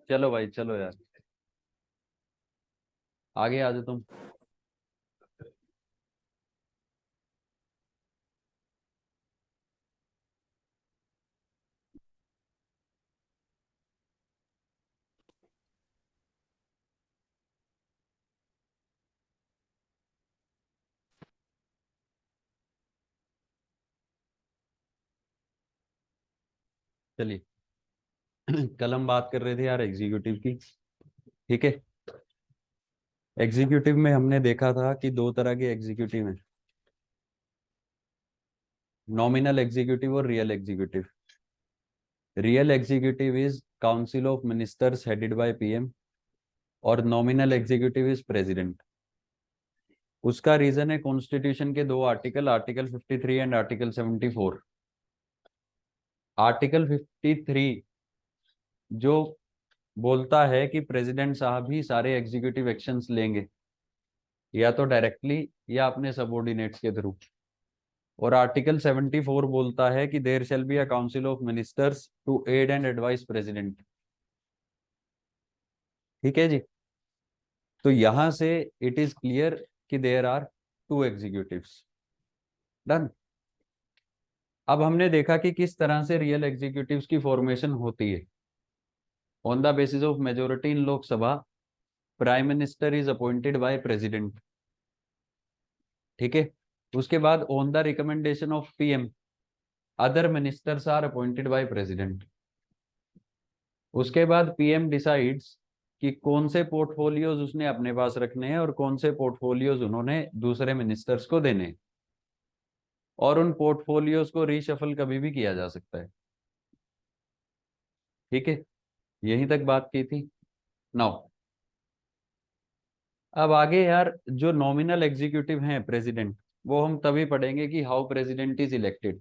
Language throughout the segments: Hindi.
चलो भाई चलो यार, आगे आ जाओ तुम। चलिए कल हम बात कर रहे थे यार एग्जीक्यूटिव की। ठीक है, एग्जीक्यूटिव में हमने देखा था कि दो तरह के एग्जीक्यूटिव हैं, नॉमिनल एग्जीक्यूटिव और real executive. Real executive is council of ministers headed by PM, और नॉमिनल एग्जीक्यूटिव इज प्रेसिडेंट। उसका रीजन है कॉन्स्टिट्यूशन के दो article, article 53 and article 74। Article 53 जो बोलता है कि प्रेसिडेंट साहब ही सारे एग्जीक्यूटिव एक्शंस लेंगे, या तो डायरेक्टली या अपने सबऑर्डिनेट्स के थ्रू। और आर्टिकल 74 बोलता है कि there shall be a council of ministers to aid and advise president. ठीक है जी। तो यहां से इट इज क्लियर कि there are two executives. Done. अब हमने देखा कि किस तरह से रियल एग्जीक्यूटिव्स की फॉर्मेशन होती है। On the basis of majority in Lok Sabha, prime minister is appointed by president. ठीक है। उसके बाद on the recommendation of PM, other ministers are appointed by president. उसके बाद पीएम डिसाइड्स कि कौन से पोर्टफोलियोज उसने अपने पास रखने हैं और कौन से पोर्टफोलियोज उन्होंने दूसरे मिनिस्टर्स को देने हैं। और उन पोर्टफोलियोज को रीशफल कभी भी किया जा सकता है। ठीक है, यहीं तक बात की थी। नाउ अब आगे यार, जो नॉमिनल एग्जीक्यूटिव हैं प्रेसिडेंट, वो हम तभी पढ़ेंगे कि हाउ प्रेसिडेंट इज इलेक्टेड।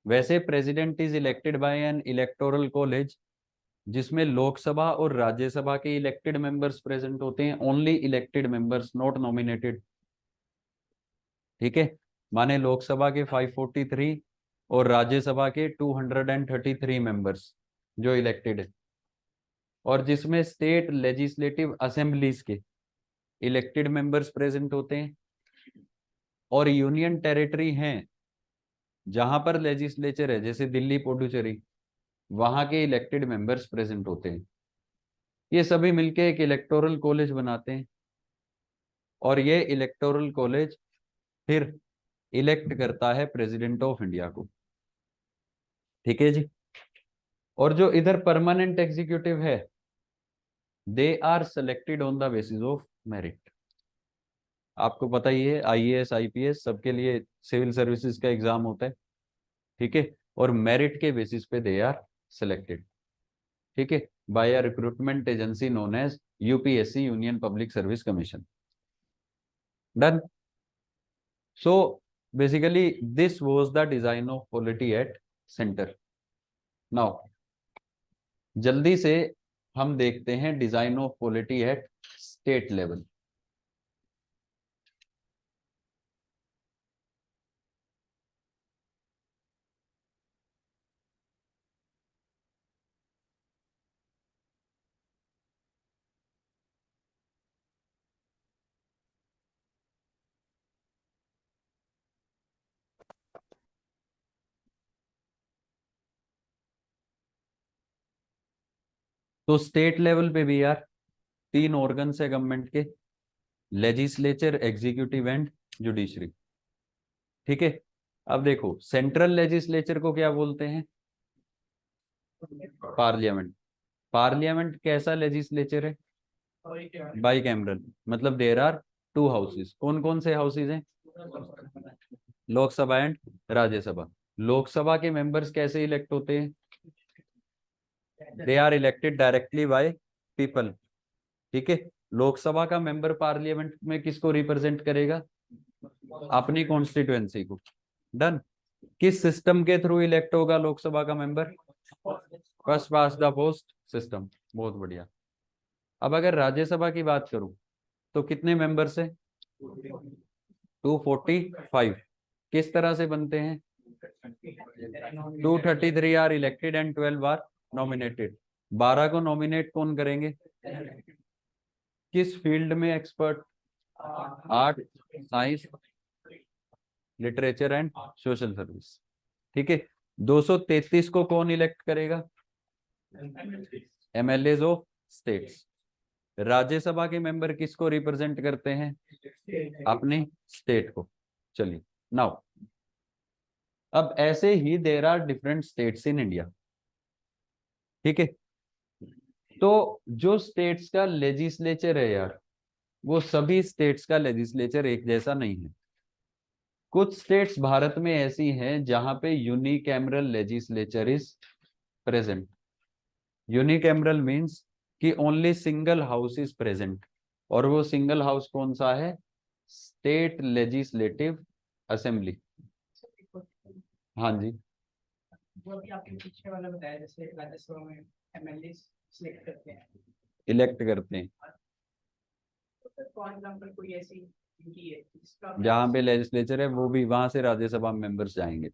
वैसे president is elected bye N electoral college, जिसमें लोकसभा और राज्यसभा के इलेक्टेड मेंबर्स प्रेजेंट होते हैं। Only elected members, not nominated. ठीक है, माने लोकसभा के 543 और राज्यसभा के 233 मेंबर्स जो इलेक्टेड है। और जिसमें स्टेट लेजिस्लेटिव असेंबलीज के इलेक्टेड मेंबर्स प्रेजेंट होते हैं। और यूनियन टेरिटरी हैं जहां पर लेजिस्लेचर है, जैसे दिल्ली पुडुचेरी, वहां के इलेक्टेड मेंबर्स प्रेजेंट होते हैं। ये सभी मिलके एक इलेक्टोरल कॉलेज बनाते हैं, और ये इलेक्टोरल कॉलेज फिर इलेक्ट करता है प्रेसिडेंट ऑफ इंडिया को। ठीक है जी। और जो इधर परमानेंट एग्जीक्यूटिव है, they are selected on the basis of merit. आपको पता ही है, आईएएस आईपीएस सबके लिए सिविल सर्विसेज का एग्जाम होता है। ठीक है, और मेरिट के बेसिस पे दे आर सेलेक्टेड। ठीक है, by a recruitment agency known as UPSC, union public service commission. Done. So basically this was the design of polity at centre. Now जल्दी से हम देखते हैं design of polity at state level. तो स्टेट लेवल पे भी यार तीन ऑर्गन्स है गवर्नमेंट के, लेजिस्लेचर, एग्जीक्यूटिव एंड जुडिशरी। ठीक है। अब देखो, सेंट्रल लेजिस्लेचर को क्या बोलते हैं? पार्लियामेंट। पार्लियामेंट कैसा लेजिस्लेचर है? बाई कैमरल, मतलब देर आर टू हाउसेस। कौन कौन से हाउसेस हैं? लोकसभा एंड राज्यसभा। लोकसभा के मेंबर्स कैसे इलेक्ट होते हैं? They are elected directly by people. ठीक है, लोकसभा का मेंबर पार्लियामेंट में किसको रिप्रेजेंट करेगा? अपनी कॉन्स्टिट्युएंसी को। डन। किस सिस्टम के थ्रू इलेक्ट होगा लोकसभा का member? First past the post system. बहुत बढ़िया। अब अगर राज्यसभा की बात करूं तो कितने मेंबर्स है? 245। किस तरह से बनते हैं? 233 are elected and 12 are nominated. 12 को नॉमिनेट कौन करेंगे? किस फील्ड में expert? Art, science, literature and social service. ठीक है। 233 को कौन इलेक्ट करेगा? MLA of states. राज्यसभा के मेंबर किसको रिप्रेजेंट करते हैं? अपनी स्टेट को। चलिए नाउ, अब ऐसे ही there are different states in India. ठीक है। तो जो स्टेट्स का लेजिस्लेचर है यार, वो सभी स्टेट्स का लेजिस्लेचर एक जैसा नहीं है। कुछ स्टेट्स भारत में ऐसी हैं जहां पे unicameral legislature is present. Unicameral means कि only single house is present, और वो सिंगल हाउस कौन सा है? State legislative assembly. हाँ जी। जो अभी आपने पीछे वाला बताया, जैसे राज्यसभा में एमएलए सिलेक्ट करते हैं, इलेक्ट करते हैं। तो फॉर एग्जांपल कोई ऐसी ड्यूटी है जिसका जहां पे लेजिस्लेचर है वो भी वहां से राज्यसभा मेंबर्स जाएंगे।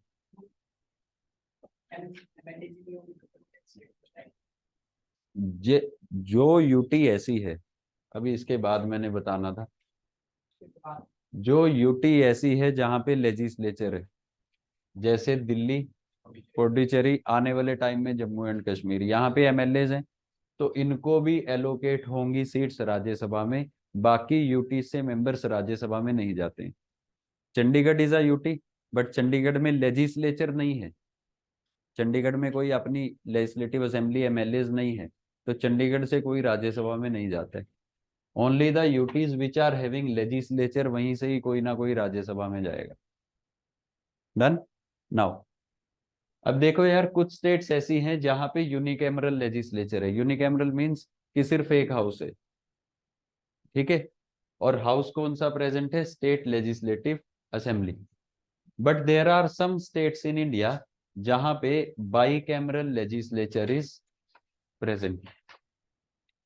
एमएलए भी होगी तो सिलेक्ट करता है। जे जो यूटी ऐसी है, अभी इसके बाद मैंने बताना था, उसके बाद जो यूटी ऐसी है जहां पे लेजिस्लेचर है, जैसे दिल्ली, पुडुचेरी, आने वाले टाइम में जम्मू एंड कश्मीर, यहाँ पे एमएलए हैं, तो इनको भी एलोकेट होंगी सीट्स राज्यसभा में। बाकी यूटी से मेंबर्स राज्यसभा में नहीं जाते हैं। Chandigarh is a UT, but Chandigarh में लेजिस्लेचर नहीं है। चंडीगढ़ में कोई अपनी लेजिस्लेटिव असेंबली एमएलए नहीं है, तो चंडीगढ़ से कोई राज्यसभा में नहीं जाता है। Only the UTs which are having legislature, वहीं से ही कोई ना कोई राज्यसभा में जाएगा। डन। नाउ, अब देखो यार, कुछ स्टेट्स ऐसी हैं जहां पे यूनिकैमरल लेजिस्लेचर है। यूनिकैमरल मींस कि सिर्फ एक हाउस है। ठीक है। और हाउस कौन सा प्रेजेंट है? State legislative assembly. But there are some states in India जहां पे bicameral legislature is present.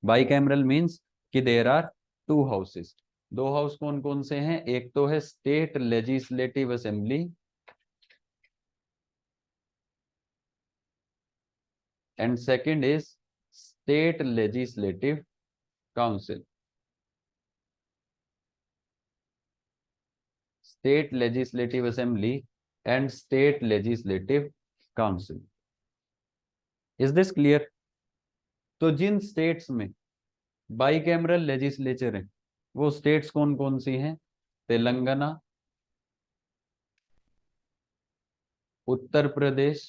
Bicameral means कि देयर आर टू हाउसेस। दो हाउस कौन कौन से हैं? एक तो है state legislative assembly and second is state legislative council. State legislative assembly and state legislative council. Is this clear? तो जिन स्टेट्स में बाईकैमरल लेजिस्लेचर है, वो स्टेट्स कौन कौन सी हैं? तेलंगाना, उत्तर प्रदेश,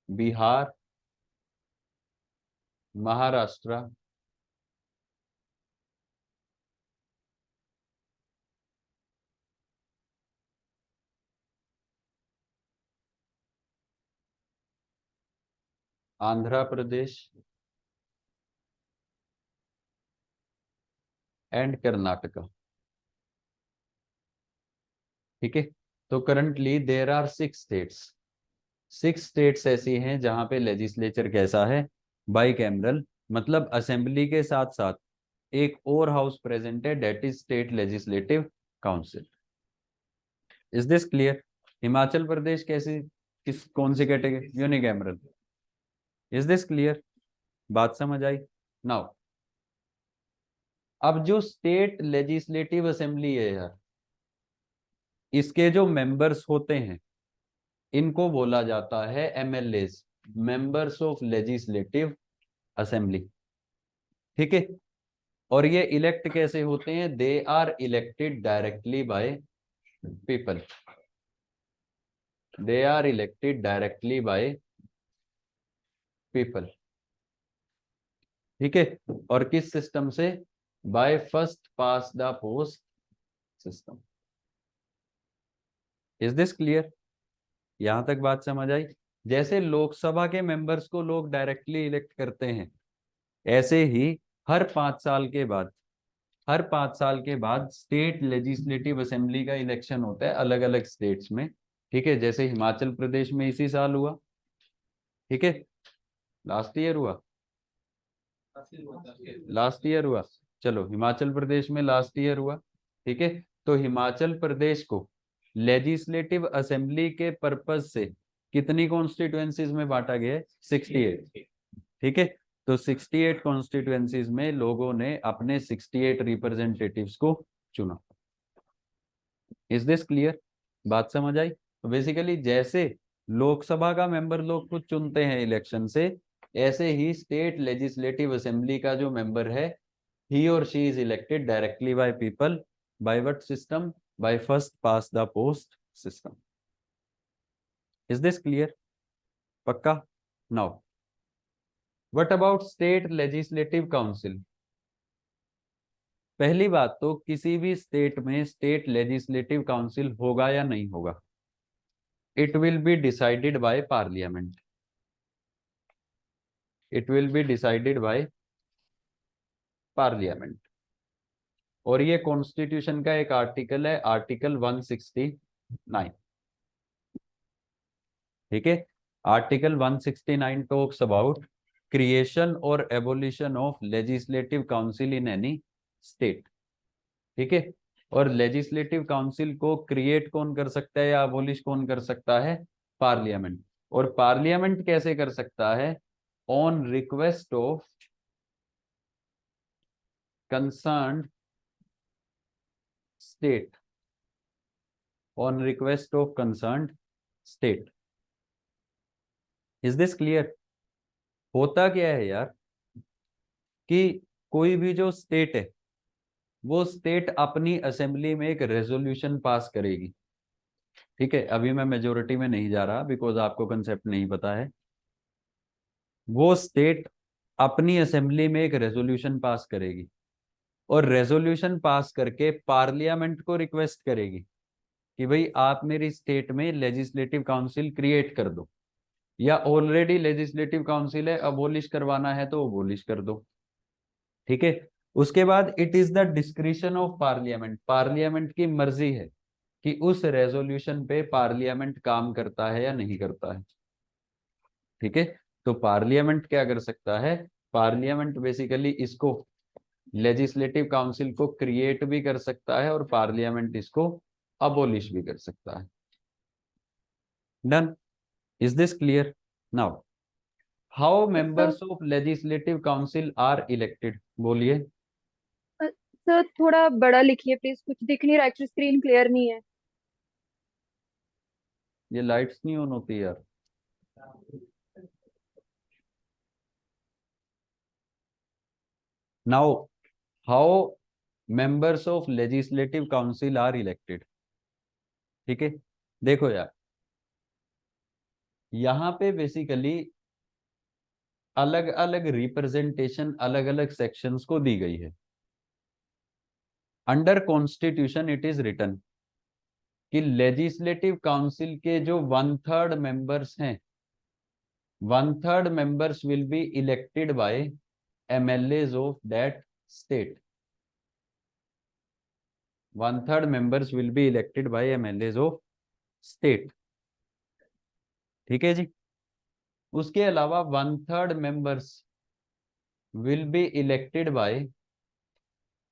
बिहार, महाराष्ट्र, आंध्र प्रदेश एंड कर्नाटका। ठीक है। तो currently there are 6 states. 6 states ऐसी हैं जहां पे लेजिस्लेचर कैसा है? बाईकैमरल, मतलब असेंबली के साथ साथ एक और हाउस प्रेजेंट है, that is state legislative council. Is this clear? Himachal Pradesh कैसी, किस कौन सी category? Unicameral. Is this clear? बात समझ आई? नाउ, अब जो स्टेट लेजिस्लेटिव असेंबली है यार, इसके जो मेंबर्स होते हैं इनको बोला जाता है MLA, members of legislative assembly. ठीक है। और ये इलेक्ट कैसे होते हैं? They are elected directly by people. They are elected directly by people. ठीक है। और किस सिस्टम से? By first past the post system. Is this clear? यहां तक बात समझ आई? जैसे लोकसभा के मेंबर्स को लोग डायरेक्टली इलेक्ट करते हैं, ऐसे ही हर 5 साल के बाद, हर 5 साल के बाद स्टेट लेजिस्लेटिव असेंबली का इलेक्शन होता है अलग अलग स्टेट्स में। ठीक है, जैसे हिमाचल प्रदेश में इसी साल हुआ। ठीक है, लास्ट ईयर हुआ, लास्ट ईयर हुआ। चलो, हिमाचल प्रदेश में लास्ट ईयर हुआ। ठीक है, तो हिमाचल प्रदेश को लेजिस्लेटिव असेंबली के पर्पज से कितनी कॉन्स्टिट्यूएंसीज में बांटा गया है? 68। ठीक है, तो 68 कॉन्स्टिट्यूएंसीज में लोगों ने अपने 68 रिप्रेजेंटेटिव्स को चुना। Is this clear? बात समझ आई? तो बेसिकली जैसे लोकसभा का मेंबर लोग खुद चुनते हैं इलेक्शन से, ऐसे ही स्टेट लेजिस्लेटिव असेंबली का जो मेंबर है, he or she is elected directly by people. By what system? By first past the post system. Is this clear? पक्का? Now, what about state legislative council? पहली बात तो किसी भी स्टेट में स्टेट लेजिस्लेटिव काउंसिल होगा या नहीं होगा, it will be decided by parliament. It will be decided by parliament. और ये कॉन्स्टिट्यूशन का एक आर्टिकल है, आर्टिकल 169। ठीक है, आर्टिकल 169 टॉक्स अबाउट क्रिएशन और abolition of legislative council in any state. ठीक है, और लेजिस्लेटिव काउंसिल को क्रिएट कौन कर सकता है या एबोलिश कौन कर सकता है? पार्लियामेंट। और पार्लियामेंट कैसे कर सकता है? On request of concerned state. On request of concerned state. Is this clear? होता क्या है यार कि कोई भी जो स्टेट है, वो स्टेट अपनी असेंबली में एक रेजोल्यूशन पास करेगी। ठीक है, अभी मैं मेजोरिटी में नहीं जा रहा बिकॉज आपको कंसेप्ट नहीं पता है। वो स्टेट अपनी असेंबली में एक रेजोल्यूशन पास करेगी और रेजोल्यूशन पास करके पार्लियामेंट को रिक्वेस्ट करेगी कि भाई आप मेरी स्टेट में लेजिस्लेटिव काउंसिल क्रिएट कर दो, या ऑलरेडी लेजिस्लेटिव काउंसिल है, अबोलिश करवाना है तो अबोलिश कर दो। ठीक है, उसके बाद it is the discretion of parliament. Parliament की मर्जी है कि उस रेजोल्यूशन पे पार्लियामेंट काम करता है या नहीं करता है। ठीक है, तो पार्लियामेंट क्या कर सकता है? पार्लियामेंट बेसिकली इसको लेजिस्लेटिव काउंसिल को क्रिएट भी कर सकता है और पार्लियामेंट इसको अबोलिश भी कर सकता है। Done? Is this clear? Now, how members of legislative council are elected? बोलिए। सर थोड़ा बड़ा लिखिए प्लीज, कुछ दिख नहीं रहा, एक्चुअली स्क्रीन क्लियर नहीं है। ये लाइट्स नहीं ऑन होती यार। Now, how members of legislative council are elected? ठीक है, देखो यार, यहां पे बेसिकली अलग अलग रिप्रेजेंटेशन अलग अलग सेक्शंस को दी गई है। Under constitution it is written कि लेजिस्लेटिव काउंसिल के जो 1/3 मेंबर्स हैं, 1/3 members will be elected by MLAs of that state. 1/3 members will be elected by MLAs of state। ठीक है जी। उसके अलावा 1/3 members will be elected by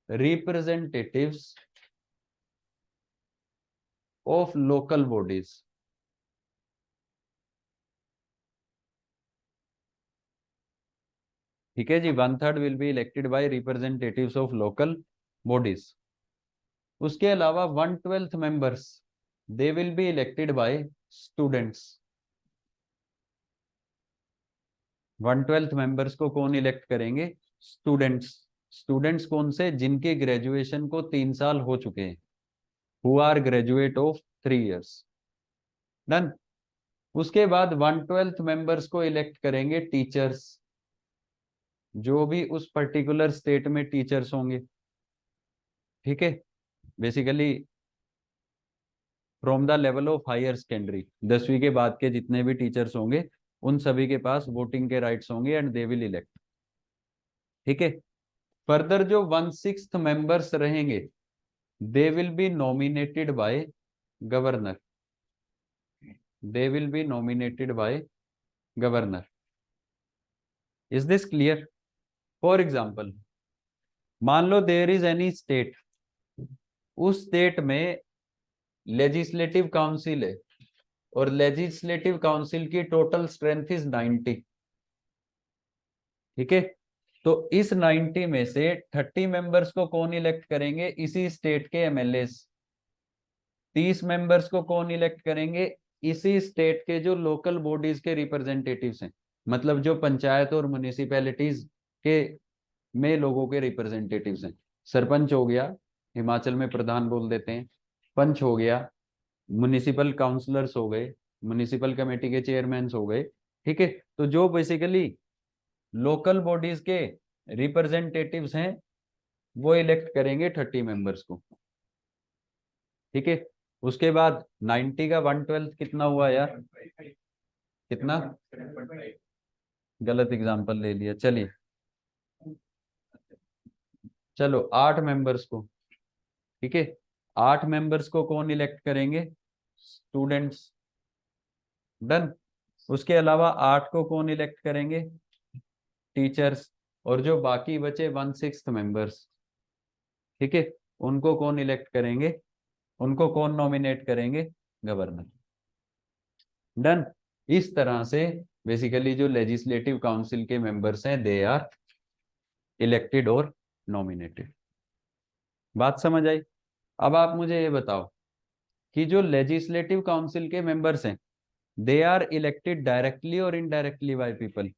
representatives of local bodies। ठीक है जी, 1/3 will be elected by representatives of local bodies। उसके अलावा 1/12 members they will be elected by students। 1/12 members को कौन इलेक्ट करेंगे? स्टूडेंट्स। स्टूडेंट्स कौन से? जिनके ग्रेजुएशन को 3 साल हो चुके हैं, who are graduate of 3 years। Done? उसके बाद 1/12 मेंबर्स को इलेक्ट करेंगे टीचर्स, जो भी उस पर्टिकुलर स्टेट में टीचर्स होंगे। ठीक है, basically from the level of higher secondary, 10वीं के बाद के जितने भी टीचर्स होंगे, उन सभी के पास वोटिंग के राइट्स होंगे एंड दे विल इलेक्ट। ठीक है, फर्दर जो 1/6 मेंबर्स रहेंगे they will be nominated by governor, they will be nominated by governor. Is this clear? For example, मान लो देयर इज एनी स्टेट, उस स्टेट में लेजिस्लेटिव काउंसिल है और लेजिस्लेटिव काउंसिल की टोटल स्ट्रेंथ इज 90। ठीक है, तो इस 90 में से 30 मेंबर्स को कौन इलेक्ट करेंगे? इसी स्टेट के एमएलए। 30 मेंबर्स को कौन इलेक्ट करेंगे? इसी स्टेट के जो लोकल बॉडीज के रिप्रेजेंटेटिव्स हैं, मतलब जो पंचायत और म्युनिसिपैलिटीज के में लोगों के रिप्रेजेंटेटिव्स हैं। सरपंच हो गया, हिमाचल में प्रधान बोल देते हैं, पंच हो गया, म्युनिसिपल काउंसलर्स हो गए, म्युनिसिपल कमेटी के चेयरमैन हो गए। ठीक है, तो जो बेसिकली लोकल बॉडीज के रिप्रेजेंटेटिव्स हैं वो इलेक्ट करेंगे 30 मेंबर्स को। ठीक है, उसके बाद 90 का 1/12 कितना हुआ यार? कितना? गलत एग्जांपल ले लिया, चलिए चलो 8 मेंबर्स को। ठीक है, 8 मेंबर्स को कौन इलेक्ट करेंगे? स्टूडेंट्स। डन। उसके अलावा 8 को कौन इलेक्ट करेंगे? टीचर्स। और जो बाकी बचे 1/6 मेंबर्स, ठीक है, उनको कौन इलेक्ट करेंगे? उनको कौन नॉमिनेट करेंगे? गवर्नर। डन। इस तरह से बेसिकली जो लेजिस्लेटिव काउंसिल के मेंबर्स हैं दे आर इलेक्टेड और नॉमिनेटेड। बात समझ आई? अब आप मुझे ये बताओ कि जो लेजिस्लेटिव काउंसिल के मेंबर्स हैं दे आर इलेक्टेड डायरेक्टली और indirectly by people?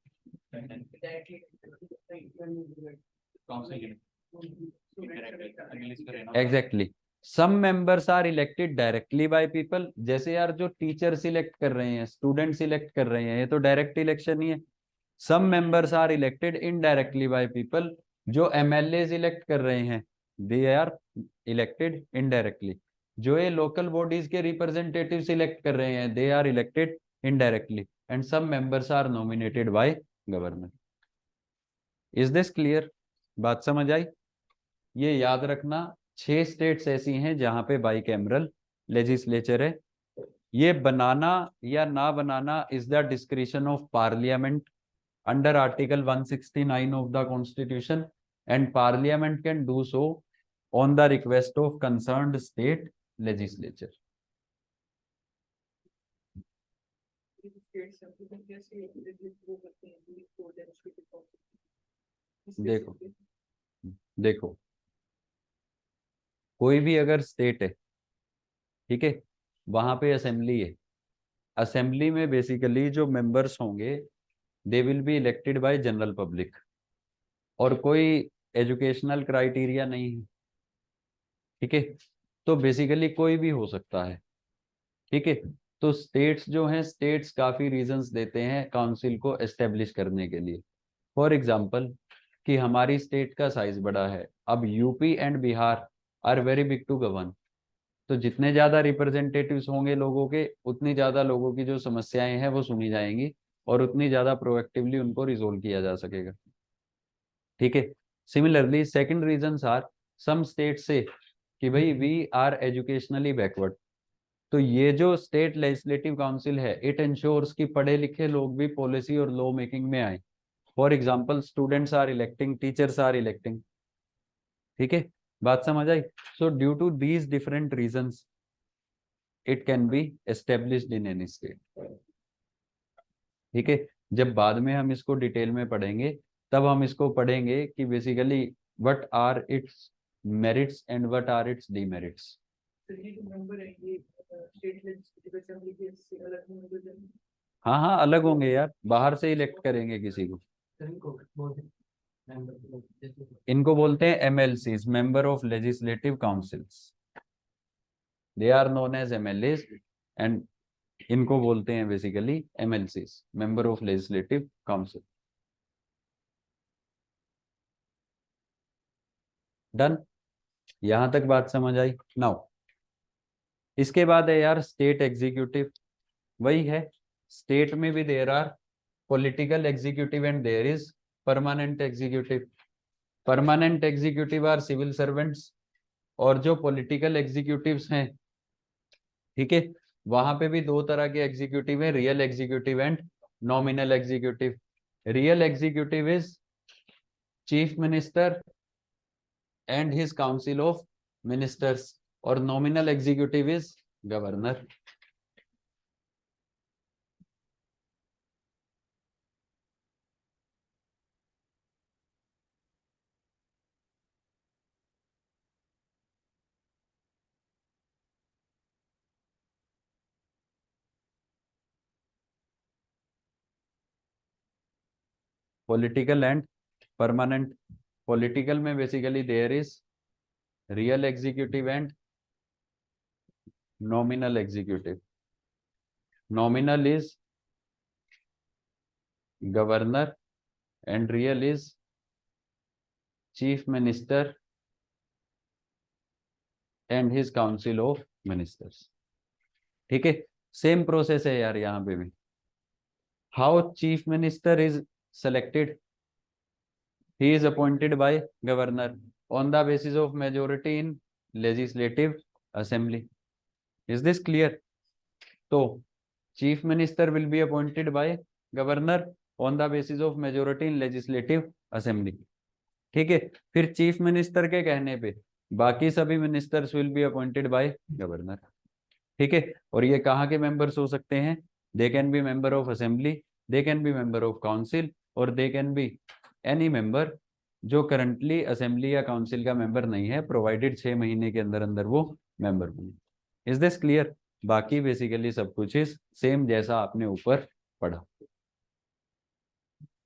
Exactly. Some members are elected directly by people, जैसे यार जो टीचर सिलेक्ट कर रहे हैं, स्टूडेंट सिलेक्ट कर रहे हैं, ये तो डायरेक्ट इलेक्शन ही है। Some members are elected indirectly by people, जो एमएलए इलेक्ट कर रहे हैं दे आर इलेक्टेड इनडायरेक्टली। जो ये लोकल बॉडीज के रिप्रेजेंटेटिव सिलेक्ट कर रहे हैं they are elected indirectly, and some members are nominated by governor. Is this clear? बात समझ आई? ये याद रखना, 6 स्टेट्स ऐसी हैं जहां पे बाइकैमरल लेजिस्लेचर है। ये बनाना या ना बनाना is the discretion of parliament under article 169 of the constitution, and parliament can do so on the request of concerned state legislature. देखो देखो, कोई भी अगर स्टेट है, ठीक है, वहां पे असेंबली है, असेंबली में बेसिकली जो मेंबर्स होंगे they will be elected bye general public, और कोई एजुकेशनल क्राइटेरिया नहीं है। ठीक है, तो बेसिकली कोई भी हो सकता है। ठीक है, तो स्टेट्स जो हैं, स्टेट्स काफी रीजंस देते हैं काउंसिल को एस्टेब्लिश करने के लिए। फॉर एग्जांपल कि हमारी स्टेट का साइज बड़ा है, अब UP and Bihar are very big to govern, तो जितने ज्यादा रिप्रेजेंटेटिव्स होंगे लोगों के, उतनी ज्यादा लोगों की जो समस्याएं हैं वो सुनी जाएंगी और उतनी ज्यादा प्रोएक्टिवली उनको रिजोल्व किया जा सकेगा। ठीक है, similarly second reason are some state से कि भाई वी आर एजुकेशनली बैकवर्ड, तो ये जो स्टेट लेजिस्लेटिव काउंसिल है इट इंश्योर्स कि पढ़े लिखे लोग भी पॉलिसी और लॉ मेकिंग में आए। For example students are electing, teachers are electing. ठीक है, बात समझ आई? So due to these different reasons it can be established in any state. ठीक है, जब बाद में हम इसको डिटेल में पढ़ेंगे तब हम इसको पढ़ेंगे कि basically what are its merits and what are its demerits. हाँ हाँ, अलग होंगे यार, बाहर से इलेक्ट करेंगे किसी को। इनको बोलते हैं MLCs, member of legislative councils, they are known as MLAs, and इनको बोलते हैं basically MLCs, member of legislative council. Done. यहां तक बात समझ आई? नाउ इसके बाद है यार स्टेट एग्जीक्यूटिव। वही है, स्टेट में भी there are political executive and there is permanent executive. Permanent executive are civil servants, और जो पॉलिटिकल एग्जीक्यूटिव्स हैं, ठीक है, वहां पे भी दो तरह के एग्जीक्यूटिव है, real executive and nominal executive. Real executive is chief minister and his council of ministers, और nominal executive is governor. Political and permanent. Political में basically there is real executive and nominal executive. Nominal is governor and real is chief minister and his council of ministers. ठीक है, सेम प्रोसेस है यार यहाँ पे भी। How chief minister is selected? He is appointed by governor on the basis of majority in legislative assembly. Is this clear? तो chief minister will be appointed by governor on the basis of majority in legislative assembly. ठीक है, फिर चीफ मिनिस्टर के कहने पे बाकी सभी ministers will be appointed by governor. ठीक है, और ये कहाँ के मेंबर्स हो सकते हैं? They can be member of assembly, they can be member of council, और they can be any member जो करंटली असेंबली या काउंसिल का मेंबर नहीं है, प्रोवाइडेड 6 महीने के अंदर अंदर वो मेंबर बने। Is this clear? बाकी बेसिकली सब कुछ इज सेम जैसा आपने ऊपर पढ़ा।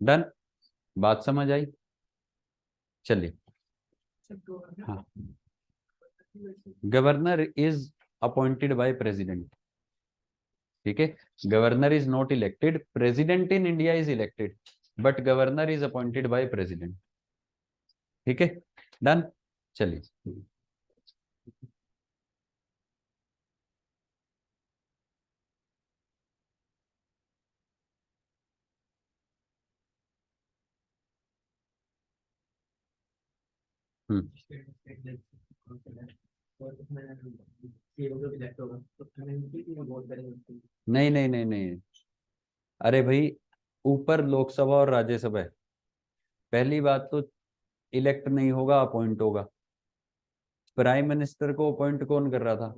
डन? बात समझ आई? चलिए, हाँ, governor is appointed by president. ठीक है, governor is not elected, president in India is elected, but governor is appointed by president. ठीक है, डन? चलिए, नहीं नहीं नहीं नहीं, अरे भाई, ऊपर लोकसभा और राज्यसभा है। पहली बात तो इलेक्ट नहीं होगा, अपॉइंट होगा। प्राइम मिनिस्टर को अपॉइंट कौन कर रहा था?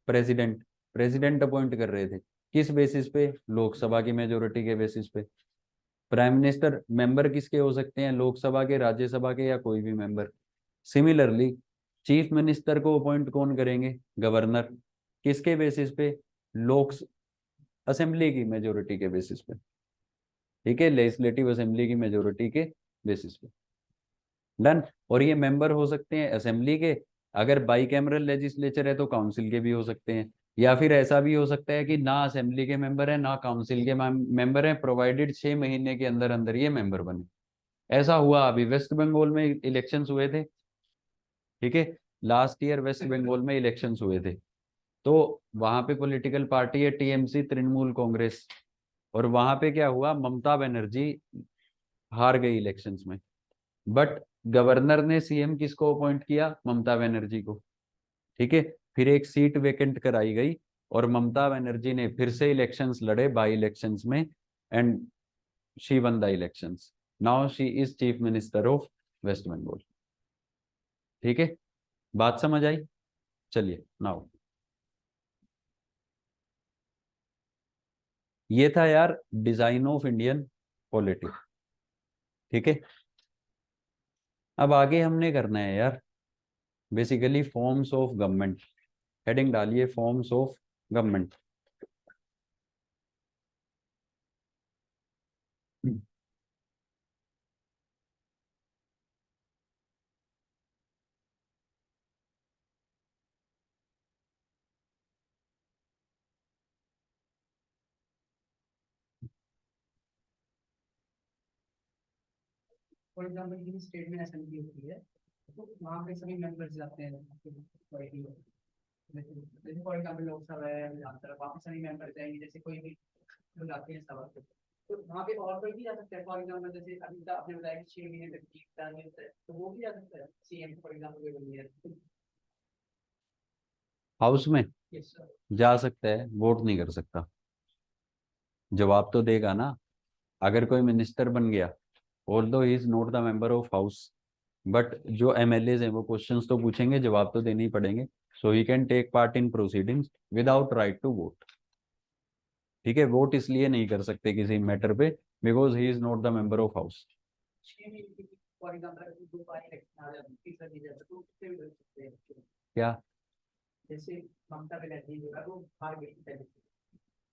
प्रेसिडेंट। प्रेसिडेंट अपॉइंट कर रहे थे, किस बेसिस पे? लोकसभा की मेजोरिटी के बेसिस पे। प्राइम मिनिस्टर मेंबर किसके हो सकते हैं? लोकसभा के, राज्यसभा के, या कोई भी मेंबर। सिमिलरली चीफ मिनिस्टर को अपॉइंट कौन करेंगे? गवर्नर। किसके बेसिस पे? लोक असेंबली की मेजोरिटी के बेसिस पे। ठीक है, लेजिस्लेटिव असेंबली की मेजोरिटी के बेसिस पे। डन? और ये मेंबर हो सकते हैं असेंबली के, अगर बाई कैमरल लेजिस्लेचर है तो काउंसिल के भी हो सकते हैं, या फिर ऐसा भी हो सकता है कि ना असेंबली के मेंबर है ना काउंसिल के मेंबर है, प्रोवाइडेड 6 महीने के अंदर अंदर ये मेंबर बने। ऐसा हुआ अभी वेस्ट बंगाल में इलेक्शंस हुए थे। ठीक है, लास्ट ईयर वेस्ट बंगाल में इलेक्शंस हुए थे, तो वहां पे पॉलिटिकल पार्टी है टीएमसी, तृणमूल कांग्रेस, और वहां पे क्या हुआ? ममता बनर्जी हार गई इलेक्शंस में, बट गवर्नर ने सीएम किसको अपॉइंट किया? ममता बनर्जी को। ठीक है, फिर एक सीट वेकेंट कराई गई, और ममता बनर्जी ने फिर से इलेक्शंस लड़े, बाई इलेक्शंस में, and she won the elections. Now she is chief minister of West Bengal. ठीक है, बात समझ आई? चलिए, नाउ ये था यार डिजाइन ऑफ इंडियन पॉलिटी। ठीक है, अब आगे हमने करना है यार basically forms of government. Heading डालिए forms of government. For example किसी स्टेट में असेंबली होती है तो वहाँ पे सभी मेंबर्स जाते हैं जैसे फॉर एग्जाम्पल लोकसभा है, विधानसभा, वहाँ पे सभी मेंबर जाएंगे, जैसे कोई भी लोग आते हैं सभा पे, तो वहाँ पे और कोई भी जा सकता है, फॉर एग्जाम्पल जैसे अभी तक आपने बताया कि 6 महीने तक की टर्म होता है, तो वो भी जा सकता है सीएम फॉर एग्जाम्पल कोई बन गया। हाउस में यस सर। जा सकता है, वोट नहीं कर सकता। जवाब तो देगा ना। अगर कोई मिनिस्टर बन गया, although he is not the member of house, but जो एमएलए हैं वो क्वेश्चंस तो पूछेंगे, जवाब तो देने ही पड़ेंगे। So he can take part in proceedings without right to vote. ठीक है, वोट इसलिए नहीं कर सकते किसी मैटर पे, because he is not the member of house. 6 महीने की फॉर एग्जाम्पल दो बार इलेक्शन आ जाती है, तीसरा नहीं जाता, तो उससे भी बच सकते हैं। क्या? जैसे ममता बनर्जी जो है वो हार गई थी पहले,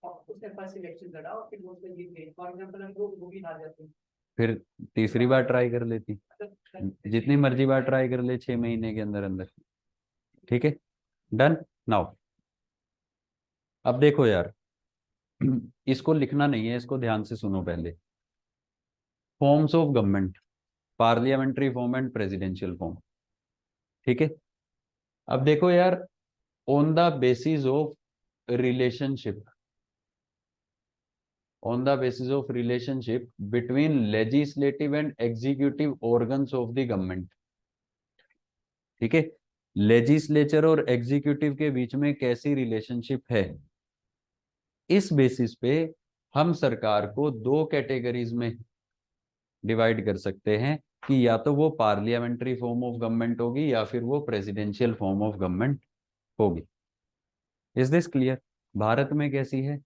और उसने फर्स्ट इलेक्शन लड़ा और फिर वो उसमें जीत गई, फॉर एग्जाम्पल अगर वो भी हार जाती फिर तीसरी बार ट्राई कर लेती, मतलब जितनी मर्जी बार ट्राई कर ले 6 महीने के अंदर अंदर। ठीक है, डन। नाउ अब देखो यार, इसको लिखना नहीं है, इसको ध्यान से सुनो पहले। Forms of government, parliamentary form and presidential form. ठीक है, अब देखो यार, on the basis of relationship, on the basis of relationship between legislative and executive organs of the government। ठीक है, लेजिस्लेचर और एग्जीक्यूटिव के बीच में कैसी रिलेशनशिप है, इस बेसिस पे हम सरकार को दो कैटेगरीज में डिवाइड कर सकते हैं कि या तो वो पार्लियामेंट्री फॉर्म ऑफ गवर्नमेंट होगी या फिर वो प्रेसिडेंशियल फॉर्म ऑफ गवर्नमेंट होगी। Is this clear? भारत में कैसी है?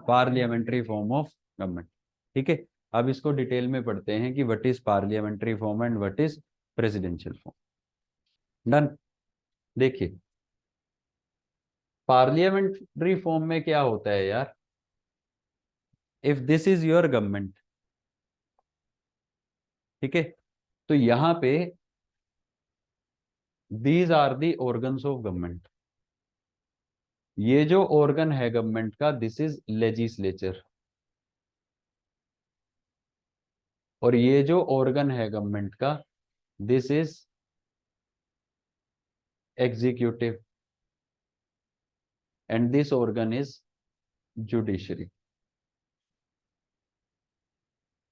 Parliamentary form of government. ठीक है, अब इसको डिटेल में पढ़ते हैं कि what is parliamentary form and what is presidential form. Done. देखिए, पार्लियामेंट्री फॉर्म में क्या होता है यार, if this is your government, ठीक है, तो यहां पे these are the organs of government. ये जो ऑर्गन है गवर्नमेंट का, दिस इज लेजिस्लेचर, और ये जो ऑर्गन है गवर्नमेंट का, this is executive, and this organ is judiciary.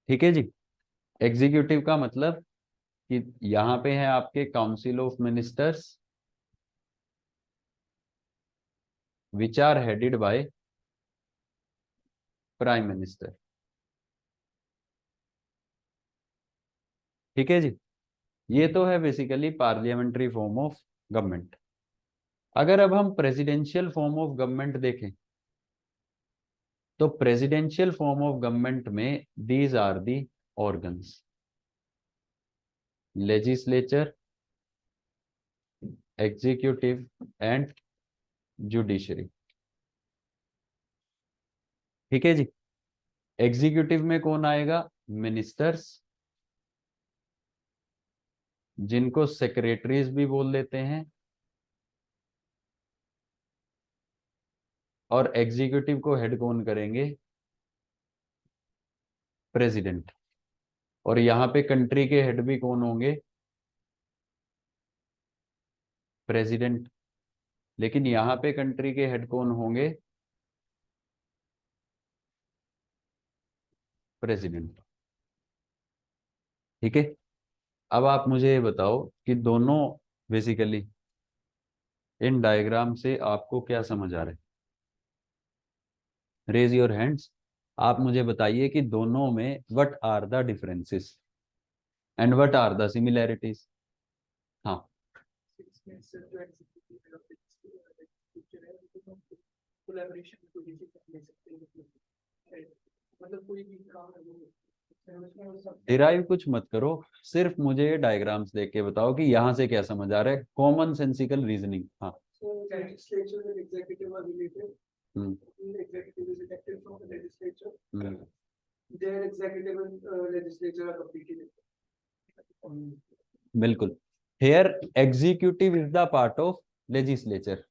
ठीक है जी, एग्जीक्यूटिव का मतलब कि यहां पे है आपके council of ministers which are headed by prime minister. ठीक है जी, ये तो है basically parliamentary form of government. अगर अब हम प्रेसिडेंशियल फॉर्म ऑफ गवर्नमेंट देखें, तो प्रेसिडेंशियल फॉर्म ऑफ गवर्नमेंट में these are the organs, legislature, executive and judiciary. ठीक है जी, एग्जीक्यूटिव में कौन आएगा? मिनिस्टर्स, जिनको सेक्रेटरीज भी बोल देते हैं, और एग्जीक्यूटिव को हेड कौन करेंगे? प्रेसिडेंट। और यहाँ पे कंट्री के हेड भी कौन होंगे? प्रेसिडेंट। लेकिन यहाँ पे कंट्री के हेड कौन होंगे? प्रेसिडेंट। ठीक है, अब आप मुझे ये बताओ कि दोनों बेसिकली इन डायग्राम से आपको क्या समझ आ रहा है? Raise your hands. आप मुझे बताइए कि दोनों में what are the differences and what are the similarities. हाँ, कोलैबोरेशन को ले सकते हैं, मतलब कोई भी काम है वो सब डिराइव कुछ मत करो, सिर्फ मुझे डायग्राम्स देख के बताओ कि यहाँ से क्या समझ आ रहा है, कॉमन सेंसिकल रीजनिंग। हाँ। So legislature and executive are related. Hmm The executive is elected from the legislature. Hmm, Their executive and legislature are completely different. बिल्कुल। Here executive is the part of legislature.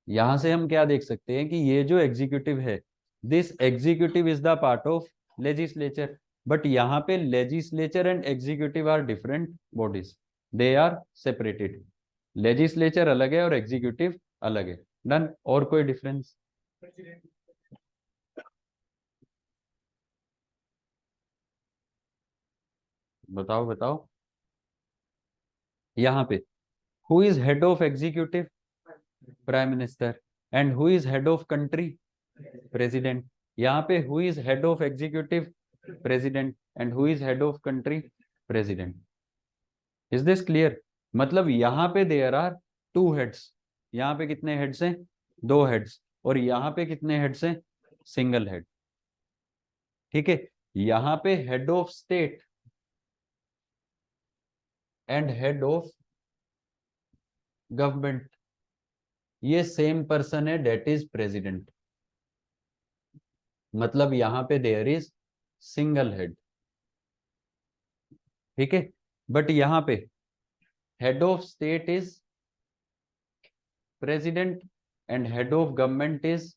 यहां से हम क्या देख सकते हैं कि ये जो एग्जीक्यूटिव है, this executive is the part of legislature, but यहाँ पे legislature and executive are different bodies, they are separated. Legislature अलग है और एग्जीक्यूटिव अलग है। डन। और कोई डिफरेंस? बताओ बताओ, यहाँ पे who is head of executive? Prime minister. And who is head of country? President. यहाँ पे who is head of executive? President. And who is head of country? President. Is this clear? मतलब यहाँ पे देयर आर टू हेड्स। यहाँ पे कितने हेड्स हैं? दो हेड्स। और यहाँ पे कितने हेड्स हैं? Single head. ठीक है। यहाँ पे head of state and head of government ये सेम पर्सन है, डेट इज प्रेसिडेंट। मतलब यहाँ पे देयर इज सिंगल हेड। ठीक है। बट यहाँ पे head of state is president and head of government is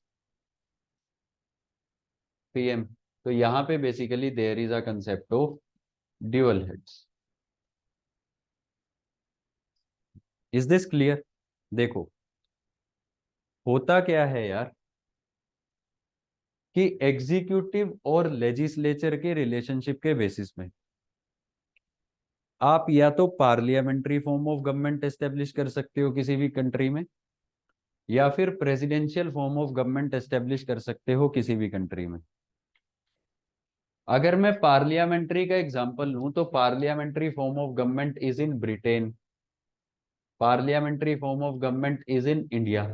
PM. तो यहाँ पे basically there is a concept of dual heads. Is this clear? देखो होता क्या है यार कि एग्जीक्यूटिव और लेजिस्लेचर के रिलेशनशिप के बेसिस में आप या तो parliamentary form of government establish कर सकते हो किसी भी कंट्री में, या फिर presidential form of government establish कर सकते हो किसी भी कंट्री में। अगर मैं पार्लियामेंट्री का एग्जांपल लूं तो parliamentary form of government is in Britain, parliamentary form of government is in India.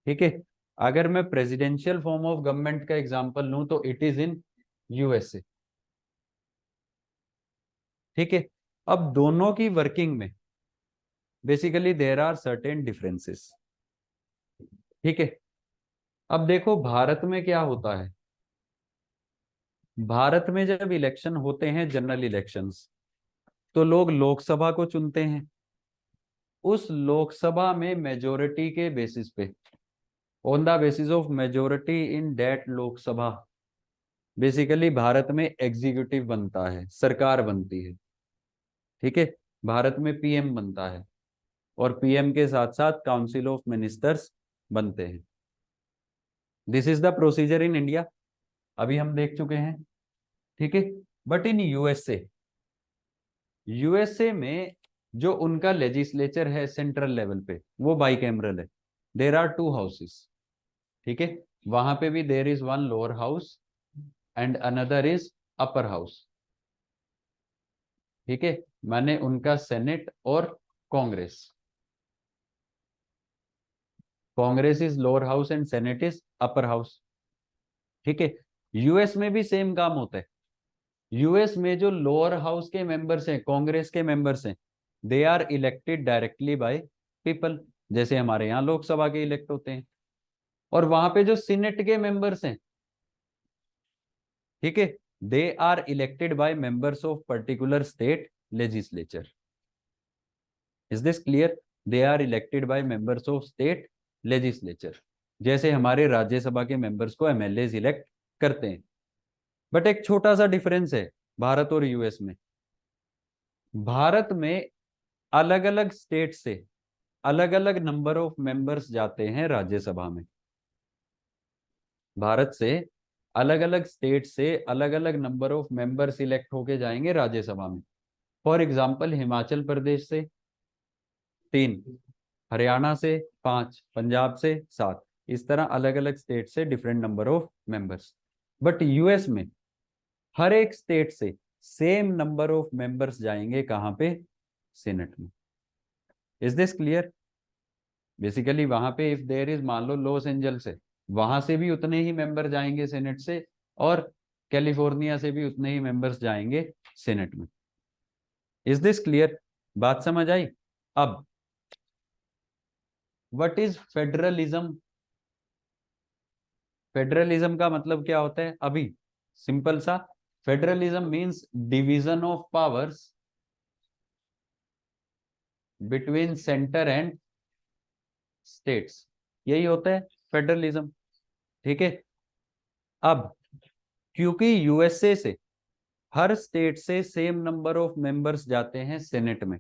ठीक है। अगर मैं प्रेसिडेंशियल फॉर्म ऑफ गवर्नमेंट का एग्जांपल लूं तो इट इज इन यूएसए। ठीक है। अब दोनों की वर्किंग में basically there are certain differences. ठीक है। अब देखो भारत में क्या होता है। भारत में जब इलेक्शन होते हैं, जनरल इलेक्शंस, तो लोग लोकसभा को चुनते हैं। उस लोकसभा में मेजोरिटी के बेसिस पे, on the basis of majority in that Lok Sabha, basically Bharat में एग्जीक्यूटिव बनता है, सरकार बनती है। ठीक है। भारत में पीएम बनता है और पीएम के साथ साथ काउंसिल ऑफ मिनिस्टर्स बनते हैं। This is the procedure in India, अभी हम देख चुके हैं। ठीक है। बट इन यूएसए, यूएसए में जो उनका लेजिस्लेचर है सेंट्रल लेवल पे वो बाइकैमरल है। There are two houses. ठीक है। वहां पे भी there is one lower house and another is upper house. ठीक है। माने उनका सेनेट और congress. Congress is lower house and senate is upper house. ठीक है। यूएस में भी सेम काम होता है। यूएस में जो लोअर हाउस के मेंबर्स हैं, कांग्रेस के मेंबर्स हैं, they are elected directly by people, जैसे हमारे यहाँ लोकसभा के इलेक्ट होते हैं। और वहां पे जो सीनेट के मेंबर्स हैं, ठीक है, they are elected by members of particular state legislature. Is this clear? They are elected by members of state legislature, जैसे हमारे राज्यसभा के मेंबर्स को एमएलए इलेक्ट करते हैं। बट एक छोटा सा डिफरेंस है भारत और यूएस में। भारत में अलग अलग स्टेट से अलग अलग नंबर ऑफ मेंबर्स जाते हैं राज्यसभा में। भारत से अलग अलग स्टेट से अलग अलग नंबर ऑफ मेंबर्स इलेक्ट होके जाएंगे राज्यसभा में। फॉर एग्जांपल हिमाचल प्रदेश से 3, हरियाणा से 5, पंजाब से 7, इस तरह अलग अलग स्टेट से different number of members. But US में हर एक स्टेट से सेम नंबर ऑफ मेंबर्स जाएंगे, कहां पे? सीनेट में। Is this clear? बेसिकली वहां पे इफ देयर इज, मान लो लॉस एंजल्स है, वहां से भी उतने ही मेंबर जाएंगे सेनेट से, और कैलिफोर्निया से भी उतने ही मेंबर्स जाएंगे सेनेट में। Is this clear? बात समझ आई? अब व्हाट इज फेडरलिज्म? फेडरलिज्म का मतलब क्या होता है? अभी सिंपल सा, federalism means division of powers between centre and states, यही होता है फेडरलिज्म। ठीक है। अब क्योंकि यूएसए से हर स्टेट से सेम नंबर ऑफ मेंबर्स जाते हैं सेनेट में,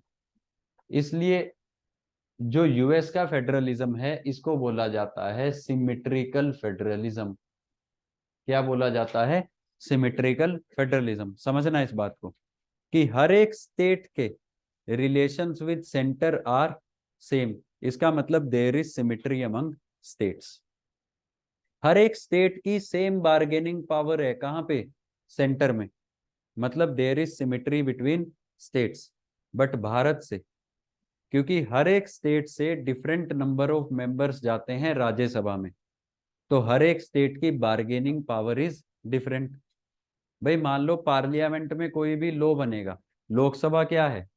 इसलिए जो यूएस का फेडरलिज्म है इसको बोला जाता है सिमेट्रिकल फेडरलिज्म। क्या बोला जाता है? Symmetrical federalism. समझना इस बात को। कि हर एक स्टेट के relations with centre are same, इसका मतलब there is symmetry among states. हर एक स्टेट की सेम बार्गेनिंग पावर है, कहां पे? सेंटर में, मतलब there is symmetry between states. But Bharat से, क्योंकि हर एक स्टेट से डिफरेंट नंबर ऑफ मेंबर्स जाते हैं राज्यसभा में, तो हर एक स्टेट की बार्गेनिंग पावर इज डिफरेंट। भाई मान लो पार्लियामेंट में कोई भी लॉ बनेगा, लोकसभा क्या है?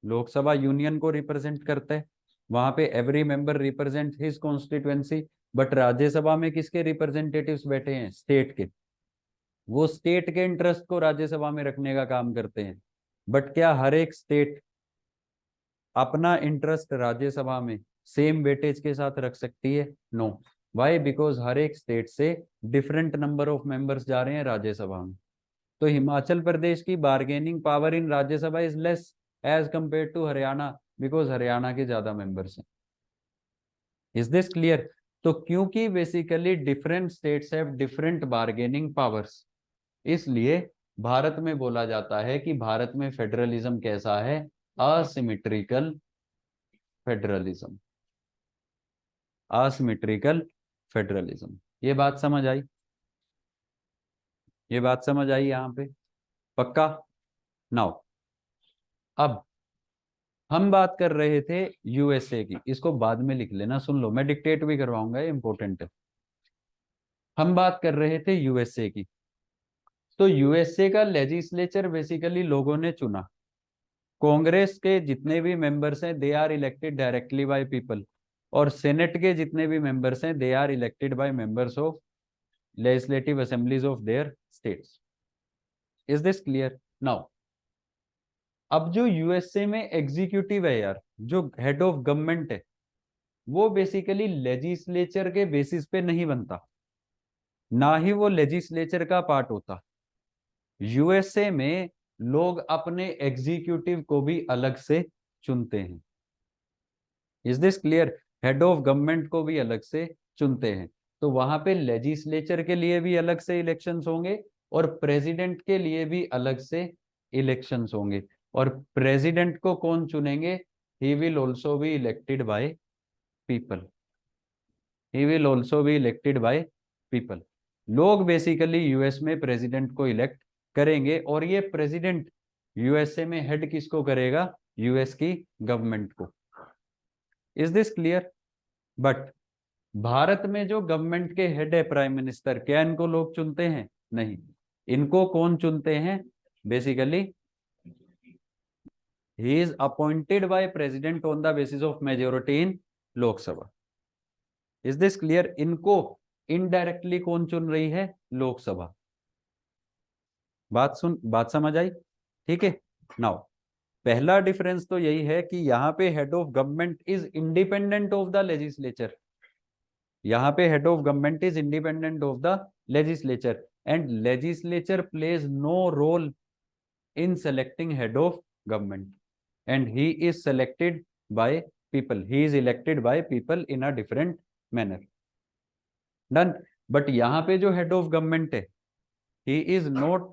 लोकसभा यूनियन को रिप्रेजेंट करता है, वहां पे every member represent his constituency. But Rajya Sabha में किसके रिप्रेजेंटेटिव्स बैठे हैं? स्टेट के। वो स्टेट के इंटरेस्ट को राज्यसभा में रखने का काम करते हैं। बट क्या हर एक स्टेट अपना इंटरेस्ट राज्यसभा में सेम वेटेज के साथ रख सकती है? नो। वाई? बिकॉज हर एक स्टेट से डिफरेंट नंबर ऑफ मेंबर्स जा रहे हैं राज्यसभा में। तो हिमाचल प्रदेश की bargaining power in Rajya Sabha is less as compare to Haryana, because Haryana के ज्यादा मेंबर्स हैं। Is this clear? तो क्योंकि basically different states have different bargaining powers, इसलिए भारत में बोला जाता है कि भारत में फेडरलिज्म कैसा है? Asymmetrical federalism. Asymmetrical federalism. ये बात समझ आई? ये बात समझ आई यहां पे? पक्का? नाउ अब हम बात कर रहे थे यूएसए की, इसको बाद में लिख लेना, सुन लो, मैं डिक्टेट भी करवाऊंगा, ये इंपॉर्टेंट है। हम बात कर रहे थे यूएसए की। तो यूएसए का लेजिस्लेचर बेसिकली लोगों ने चुना। कांग्रेस के जितने भी मेंबर्स हैं they are elected directly by people, और सेनेट के जितने भी मेंबर्स हैं they are elected by members of legislative assemblies of their states. Is this clear? Now अब जो यूएसए में एग्जीक्यूटिव है यार, जो हेड ऑफ गवर्नमेंट है, वो बेसिकली लेजिस्लेचर के बेसिस पे नहीं बनता, ना ही वो लेजिस्लेचर का पार्ट होता। यूएसए में लोग अपने एग्जीक्यूटिव को भी अलग से चुनते हैं। Is this clear? Head of government को भी अलग से चुनते हैं। तो वहां पे लेजिस्लेचर के लिए भी अलग से इलेक्शंस होंगे और प्रेसिडेंट के लिए भी अलग से इलेक्शंस होंगे। और प्रेसिडेंट को कौन चुनेंगे? He will also be elected by people. He will also be elected by people. लोग बेसिकली यूएस में प्रेसिडेंट को इलेक्ट करेंगे, और ये प्रेसिडेंट यूएसए में हेड किसको करेगा? यूएस की गवर्नमेंट को। Is this clear? But Bharat में जो गवर्नमेंट के हेड है प्राइम मिनिस्टर, क्या इनको लोग चुनते हैं? नहीं। इनको कौन चुनते हैं? Basically he is appointed by president on the basis of majority in Lok Sabha. Is this clear? इनको इनडायरेक्टली कौन चुन रही है? लोकसभा। बात समझ आई? ठीक है। नाउ पहला डिफरेंस तो यही है कि यहाँ पे head of government is independent of the legislature. यहाँ पे head of government is independent of the legislature, and legislature plays no role in selecting head of government, and he is selected by people, he is elected by people in a different manner. Done. But यहाँ पे जो head of government है, he is not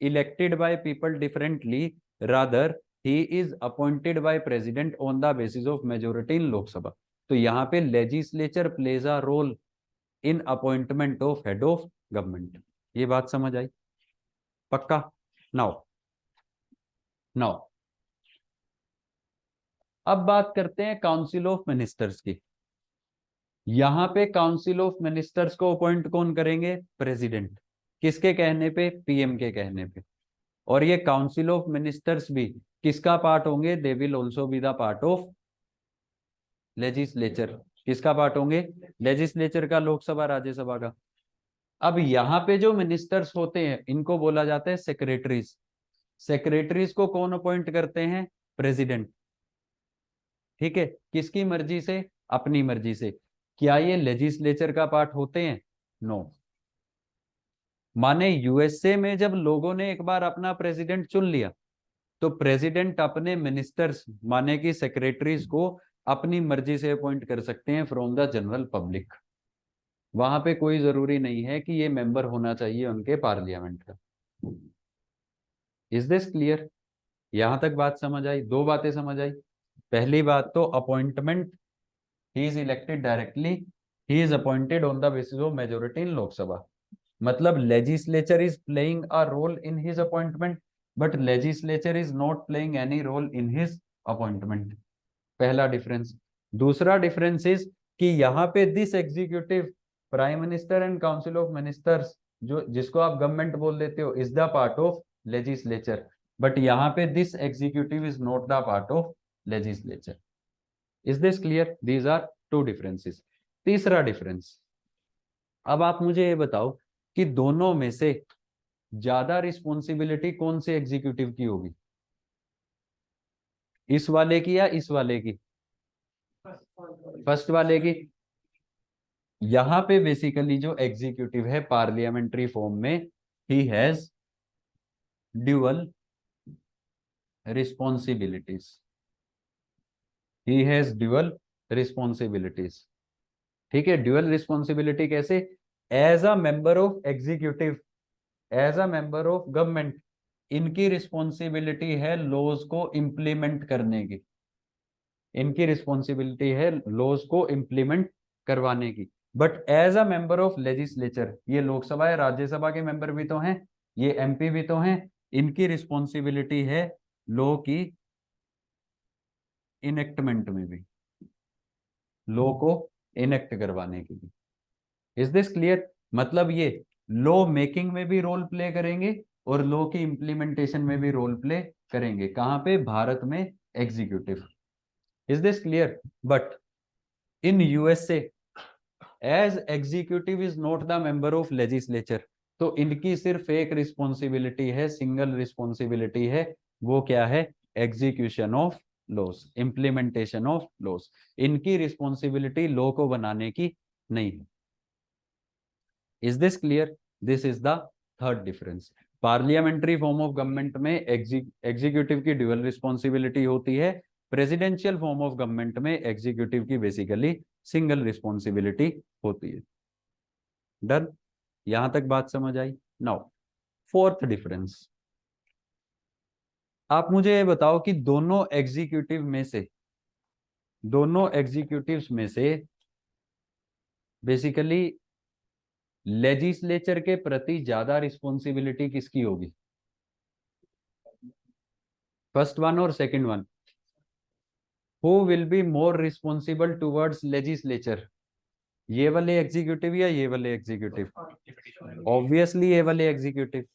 elected by people differently, rather he is appointed by president on the basis of majority in lok sabha. तो यहाँ पे legislature plays a role in appointment of head of government. ये बात समझ आई? पक्का? नाउ अब बात करते हैं काउंसिल ऑफ मिनिस्टर्स की। यहां पे काउंसिल ऑफ मिनिस्टर्स को अपॉइंट कौन करेंगे? प्रेसिडेंट। किसके कहने पे? पीएम के कहने पे। और ये काउंसिल ऑफ मिनिस्टर्स भी किसका पार्ट होंगे? They will also be the part of legislature. किसका पार्ट होंगे? लेजिस्लेचर का, लोकसभा राज्यसभा का। अब यहाँ पे जो मिनिस्टर्स होते हैं इनको बोला जाता है सेक्रेटरीज। सेक्रेटरीज को कौन अपॉइंट करते हैं? प्रेसिडेंट। ठीक है, किसकी मर्जी से? अपनी मर्जी से। क्या ये लेजिस्लेचर का पार्ट होते हैं? नो। माने यूएसए में जब लोगों ने एक बार अपना प्रेसिडेंट चुन लिया, तो प्रेसिडेंट अपने मिनिस्टर्स माने कि सेक्रेटरीज को अपनी मर्जी से अपॉइंट कर सकते हैं फ्रॉम द जनरल पब्लिक। वहां पे कोई जरूरी नहीं है कि ये मेंबर होना चाहिए उनके पार्लियामेंट का। Is this clear? यहां तक बात समझ आई? दो बातें समझ आई। पहली बात तो appointment, he is elected directly, he is appointed on the basis of majority in Lok Sabha. मतलब legislature is playing a role in his appointment, but legislature is not playing any role in his appointment. पहला डिफरेंस। दूसरा डिफरेंस इज कि यहाँ पे this executive, prime minister and council of ministers, जो जिसको आप गवर्नमेंट बोल देते हो, is the part of legislature, but यहाँ पे this executive is not the part of legislature. Is this clear? These are two differences. तीसरा डिफरेंस, अब आप मुझे ये बताओ कि दोनों में से ज्यादा रिस्पॉन्सिबिलिटी कौन से एग्जीक्यूटिव की होगी, इस वाले की या इस वाले की? फर्स्ट वाले की। यहां पे बेसिकली जो एग्जीक्यूटिव है पार्लियामेंट्री फॉर्म में, he has dual responsibilities, he has dual responsibilities. ठीक है, ड्यूअल रिस्पॉन्सिबिलिटी कैसे? As a member of executive, as a member of government, इनकी रिस्पॉन्सिबिलिटी है लॉज को इंप्लीमेंट करने की, इनकी रिस्पॉन्सिबिलिटी है लॉज को इंप्लीमेंट करवाने की। But as a member of legislature, ये लोकसभा या राज्यसभा के मेंबर भी तो हैं, ये एमपी भी तो हैं, इनकी रिस्पॉन्सिबिलिटी है लॉ की इनेक्टमेंट में भी, लॉ को इनेक्ट करवाने की भी। Is this clear? मतलब ये लॉ मेकिंग में भी रोल प्ले करेंगे और लॉ की इंप्लीमेंटेशन में भी रोल प्ले करेंगे। कहां पे? भारत में executive. Is this clear? But in USA, as executive is not the member of legislature, तो इनकी सिर्फ एक रिस्पॉन्सिबिलिटी है, सिंगल रिस्पॉन्सिबिलिटी है, वो क्या है? Execution of loss, implementation of loss. इनकी रिस्पॉन्सिबिलिटी लॉ को बनाने की नहीं है। Is this clear? This is the third difference. Parliamentary form of government में एग्जीक्यूटिव की ड्यूअल रिस्पॉन्सिबिलिटी होती है, प्रेसिडेंशियल फॉर्म ऑफ गवर्नमेंट में एग्जीक्यूटिव की बेसिकली सिंगल रिस्पॉन्सिबिलिटी होती है। डन? यहां तक बात समझ आई? नाउ फोर्थ डिफरेंस, आप मुझे ये बताओ कि दोनों एग्जीक्यूटिव में से, दोनों एग्जीक्यूटिव्स में से बेसिकली लेजिस्लेचर के प्रति ज्यादा रिस्पॉन्सिबिलिटी किसकी होगी? फर्स्ट वन और second one. Who will be more responsible towards legislature, ये वाले एग्जीक्यूटिव या ये वाले एग्जीक्यूटिव? ऑब्वियसली ये वाले एग्जीक्यूटिव।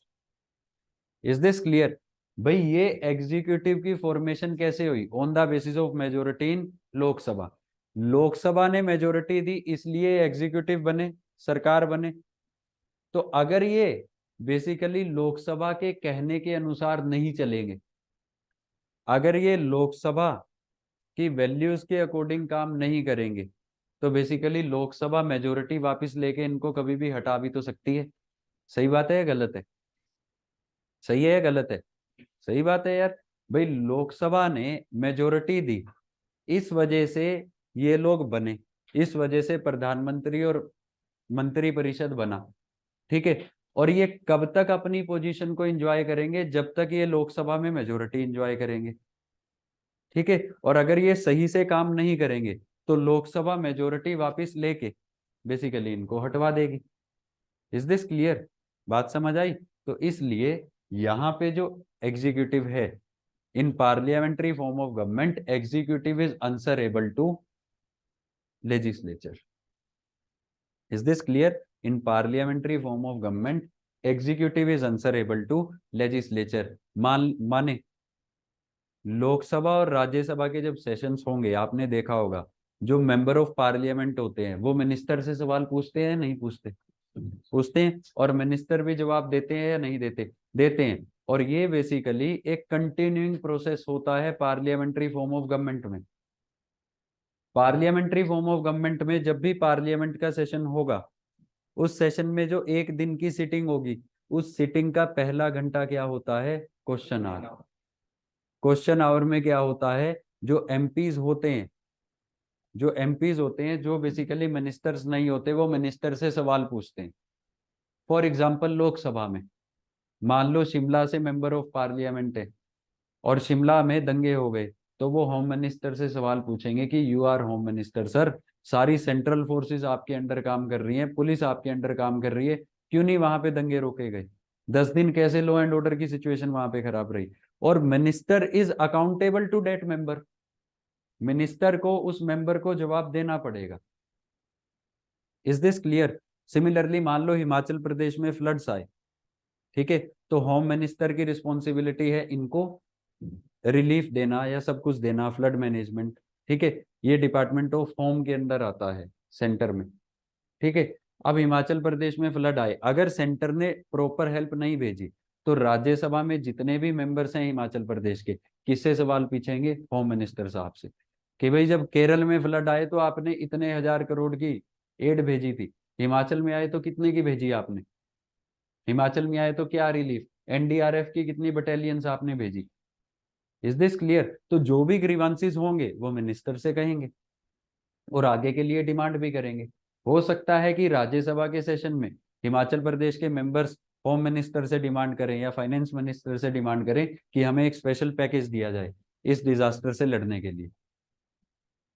Is this clear? भाई ये एग्जीक्यूटिव की फॉर्मेशन कैसे हुई? On the basis of majority in Lok Sabha. Lok Sabha ने मेजोरिटी दी इसलिए एग्जीक्यूटिव बने, सरकार बने। तो अगर ये बेसिकली लोकसभा के कहने के अनुसार नहीं चलेंगे, अगर ये लोकसभा की वैल्यूज के अकॉर्डिंग काम नहीं करेंगे, तो बेसिकली लोकसभा मेजोरिटी वापस लेके इनको कभी भी हटा भी तो सकती है। सही बात है या गलत है? सही है या गलत है? सही बात है यार। भाई लोकसभा ने मेजोरिटी दी, इस वजह से ये लोग बने, इस वजह से प्रधानमंत्री और मंत्री परिषद बना। ठीक है, और ये कब तक अपनी पोजीशन को एंजॉय करेंगे? जब तक ये लोकसभा में मेजोरिटी एंजॉय करेंगे। ठीक है, और अगर ये सही से काम नहीं करेंगे तो लोकसभा मेजोरिटी वापस लेके बेसिकली इनको हटवा देगी। Is this clear? बात समझ आई? तो इसलिए यहाँ पे जो एग्जीक्यूटिव है, in parliamentary form of government executive is answerable to legislature. Is this clear? In parliamentary form of government executive is answerable to legislature. माने लोकसभा और राज्यसभा के जब सेशंस होंगे, आपने देखा होगा जो मेंबर ऑफ पार्लियामेंट होते हैं वो मिनिस्टर से सवाल पूछते हैं नहीं पूछते? पूछते हैं। और मिनिस्टर भी जवाब देते हैं या नहीं देते? देते हैं। और ये बेसिकली एक कंटिन्यूइंग प्रोसेस होता है पार्लियामेंट्री फॉर्म ऑफ गवर्नमेंट में। पार्लियामेंट्री फॉर्म ऑफ गवर्नमेंट में जब भी पार्लियामेंट का सेशन होगा, उस सेशन में जो एक दिन की सिटिंग होगी, उस सिटिंग का पहला घंटा क्या होता है? Question our. क्वेश्चन आवर में क्या होता है? जो एमपीज होते हैं, जो एमपीज होते हैं, जो बेसिकली मिनिस्टर्स नहीं होते, वो मिनिस्टर से सवाल पूछते हैं। फॉर एग्जाम्पल लोकसभा में मान लो शिमला से मेंबर ऑफ पार्लियामेंट है, और शिमला में दंगे हो गए, तो वो होम मिनिस्टर से सवाल पूछेंगे कि you are home minister sir, सारी सेंट्रल फोर्सेस आपके अंडर काम कर रही हैं, पुलिस आपके अंडर काम कर रही है, क्यों नहीं वहां पे दंगे रोके गए? 10 दिन कैसे लॉ एंड ऑर्डर की सिचुएशन वहां पे खराब रही? और minister is accountable to that member, minister को उस मेंबर को जवाब देना पड़ेगा। Is this clear? सिमिलरली मान लो हिमाचल प्रदेश में फ्लड्स आए, ठीक है, तो होम मिनिस्टर की रिस्पॉन्सिबिलिटी है इनको रिलीफ देना या सब कुछ देना, फ्लड मैनेजमेंट, ठीक है, ये डिपार्टमेंट ऑफ होम के अंदर आता है सेंटर में, ठीक है। अब हिमाचल प्रदेश में फ्लड आए, अगर सेंटर ने प्रॉपर हेल्प नहीं भेजी, तो राज्यसभा में जितने भी मेंबर्स हैं हिमाचल प्रदेश के, किससे सवाल पूछेंगे? होम मिनिस्टर साहब से, कि भाई जब केरल में फ्लड आए तो आपने इतने हजार करोड़ की एड भेजी थी, हिमाचल में आए तो कितने की भेजी आपने? हिमाचल में आए तो क्या रिलीफ, एनडीआरएफ की कितनी बटालियंस आपने भेजी? Is this clear? तो जो भी ग्रीवांसेस होंगे वो मिनिस्टर से कहेंगे और आगे के लिए डिमांड भी करेंगे। हो सकता है कि राज्यसभा के सेशन में हिमाचल प्रदेश के मेंबर्स होम मिनिस्टर से डिमांड करें या फाइनेंस मिनिस्टर से डिमांड करें कि हमें एक स्पेशल पैकेज दिया जाए इस डिजास्टर से लड़ने के लिए।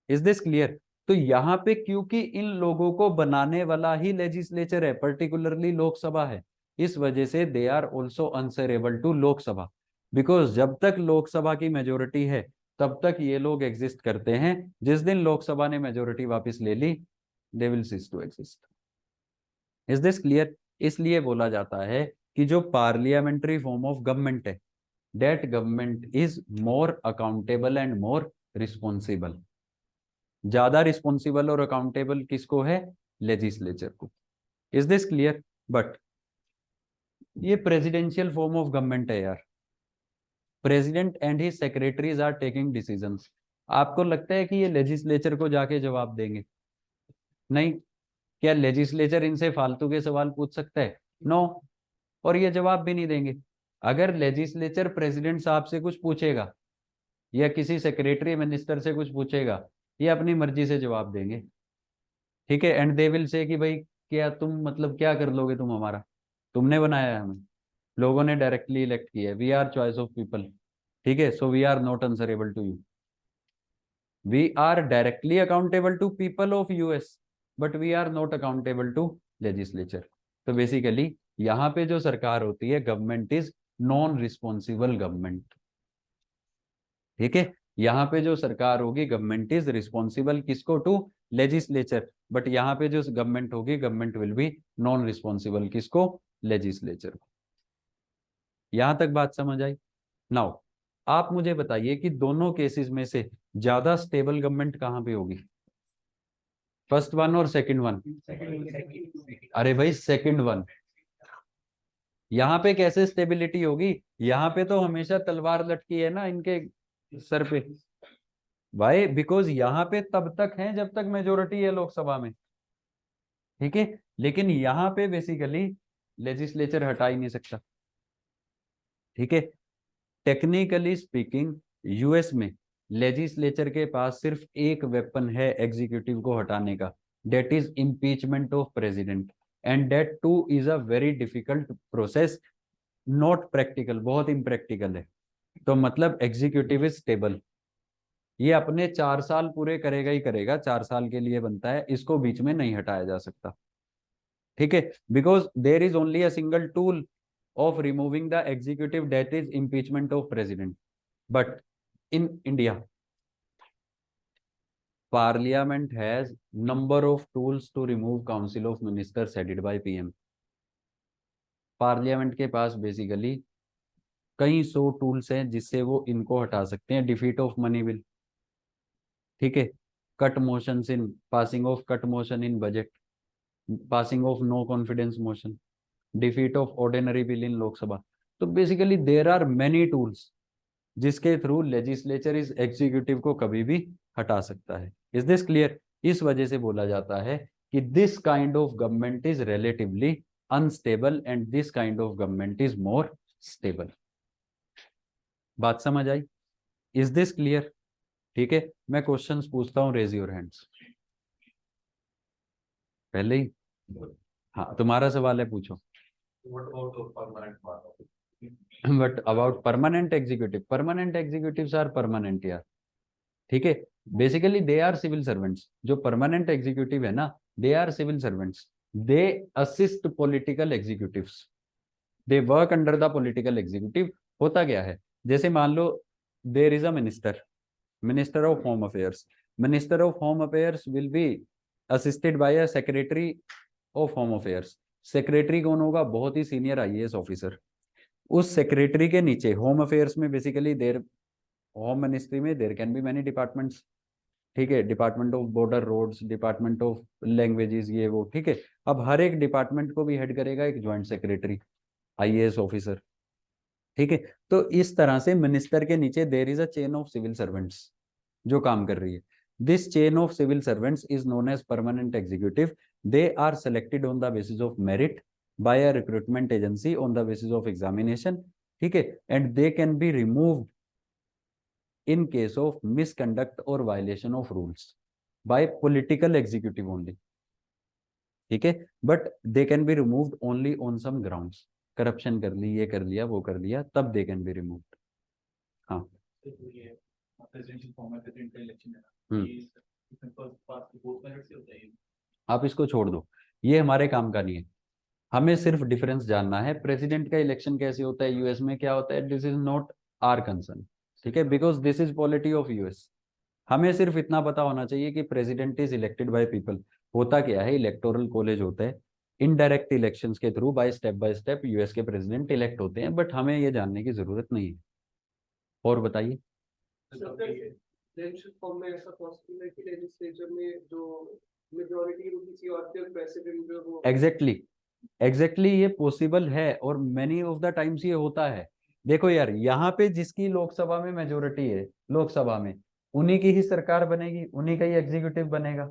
Is this clear? तो यहाँ पे क्योंकि इन लोगों को बनाने वाला ही लेजिस्लेचर है, पर्टिकुलरली लोकसभा है, इस वजह से they are also answerable to Lok Sabha, because जब तक लोकसभा की मेजोरिटी है तब तक ये लोग एग्जिस्ट करते हैं, जिस दिन लोकसभा ने मेजोरिटी वापस ले ली they will cease to exist. Is this clear? इसलिए बोला जाता है कि जो पार्लियामेंट्री फॉर्म ऑफ गवर्नमेंट है, that government is more accountable and more responsible. ज्यादा रिस्पॉन्सिबल और अकाउंटेबल किसको है? लेजिस्लेचर को। Is this clear? बट ये प्रेसिडेंशियल फॉर्म ऑफ गवर्नमेंट है यार, president and he secretaries are taking decisions. आपको लगता है कि ये लेजिस्लेचर को जाके जवाब देंगे? नहीं। क्या लेजिस्लेचर इनसे फालतू के सवाल पूछ सकता है? नो। और ये जवाब भी नहीं देंगे। अगर लेजिस्लेचर प्रेसिडेंट साहब से कुछ पूछेगा या किसी सेक्रेटरी मिनिस्टर से कुछ पूछेगा, ये अपनी मर्जी से जवाब देंगे, ठीक है। एंड दे विल से कि भाई क्या तुम मतलब क्या कर लोगे तुम हमारा, तुमने बनाया है हमें, लोगों ने डायरेक्टली इलेक्ट किया है, we are choice of people, ठीक है, so we are not answerable to you, we are directly accountable to people of US, but we are not accountable to legislature. तो बेसिकली यहाँ पे जो सरकार होती है, government is non responsible government, ठीक है। यहाँ पे जो सरकार होगी गवर्नमेंट इज रिस्पॉन्सिबल किसको? To legislature. बट यहाँ पे जो गवर्नमेंट होगी government will be non responsible किसको? लेजिस्लेचर। यहां तक बात समझ आई? नाउ आप मुझे बताइए कि दोनों केसेस में से ज्यादा स्टेबल गवर्नमेंट कहां पे होगी, फर्स्ट वन और सेकंड वन? अरे भाई सेकंड वन। यहाँ पे कैसे स्टेबिलिटी होगी? यहाँ पे तो हमेशा तलवार लटकी है ना इनके सर पे। वाई? बिकॉज यहाँ पे तब तक है जब तक मेजोरिटी है लोकसभा में, ठीक है, लेकिन यहाँ पे बेसिकली लेजिस्लेचर हटा ही नहीं सकता, ठीक है। टेक्निकली स्पीकिंग यूएस में लेजिस्लेचर के पास सिर्फ एक वेपन है एग्जीक्यूटिव को हटाने का, that is impeachment of president, and that too is a very difficult process, not practical, बहुत इम्प्रैक्टिकल है। तो मतलब एग्जीक्यूटिव इज स्टेबल, ये अपने 4 साल पूरे करेगा ही करेगा, 4 साल के लिए बनता है, इसको बीच में नहीं हटाया जा सकता, ठीक है। Because there is only a single tool of removing the executive, that is impeachment of president. But in India, parliament has number of tools to remove council of ministers headed by PM. Parliament के पास बेसिकली कई सौ टूल्स हैं जिससे वो इनको हटा सकते हैं। डिफीट ऑफ मनी बिल, ठीक है, cut motion in passing of cut motion in budget, passing of no confidence motion, defeat of ordinary bill in Lok Sabha. तो basically there are many tools जिसके थ्रू लेजिस्लेचर इस एग्जीक्यूटिव को कभी भी हटा सकता है। Is this clear? इस वजह से बोला जाता है कि this kind of government is relatively unstable and this kind of government is more stable. बात समझ आई? Is this clear? ठीक है, मैं क्वेश्चंस पूछता हूं, रेज योर हैंड्स। पहले ही हाँ, तुम्हारा सवाल है, पूछो। What about the permanent part of it? But about permanent executives are permanent यार, ठीक है। Basically they are civil servants, जो परमानेंट एग्जीक्यूटिव है ना, they are civil servants, they assist political executives, they work under the political executive. होता क्या है, जैसे मान लो there is a minister of home affairs, minister of home affairs will be assisted by a secretary of home affairs. Secretary कौन होगा, बहुत ही सीनियर आईएएस ऑफिसर। उस सेक्रेटरी के नीचे होम अफेयर्स में बेसिकली देर, होम मिनिस्ट्री में there can be many departments, ठीक है, department of border roads, department of languages, ये वो, ठीक है। अब हर एक डिपार्टमेंट को भी हेड करेगा एक ज्वाइंट सेक्रेटरी आईएएस ऑफिसर, ठीक है। तो इस तरह से मिनिस्टर के नीचे there is a chain of civil servants जो काम कर रही है। This chain of civil servants is known as permanent executive. They are selected on the basis of merit by a recruitment agency on the basis of examination, ठीक है। And they can be removed in case of misconduct or violation of rules by political executive only, ठीक है। But they can be removed only on some grounds, corruption कर ली, ये कर लिया, वो कर लिया, तब दे कैन बी रिमूव्ड। हाँ, आप इसको छोड़ दो, ये हमारे काम का नहीं है। हमें सिर्फ डिफरेंस जानना है, प्रेसिडेंट का इलेक्शन कैसे होता है, यूएस में क्या होता है, this is not our concern, ठीक है, because this is polity of US. हमें सिर्फ इतना पता होना चाहिए कि president is elected by people. होता क्या है, इलेक्टोरल कॉलेज होता है, इनडायरेक्ट इलेक्शंस के थ्रू बाय स्टेप यूएस के प्रेसिडेंट इलेक्ट होते हैं, बट हमें ये जानने की जरूरत नहीं है। और बताइए। लेजिस्लेचर फॉर्म में ऐसा पॉसिबल है कि लेजिस्लेचर में जो मेजॉरिटी वो किसी और के प्रेसिडेंट जो वो एग्जैक्टली ये पॉसिबल है, और मेनी ऑफ द टाइम्स ये होता है। देखो यार, यहाँ पे जिसकी लोकसभा में मेजोरिटी है, लोकसभा में, उन्हीं की ही सरकार बनेगी, उन्हीं का ही एग्जीक्यूटिव बनेगा,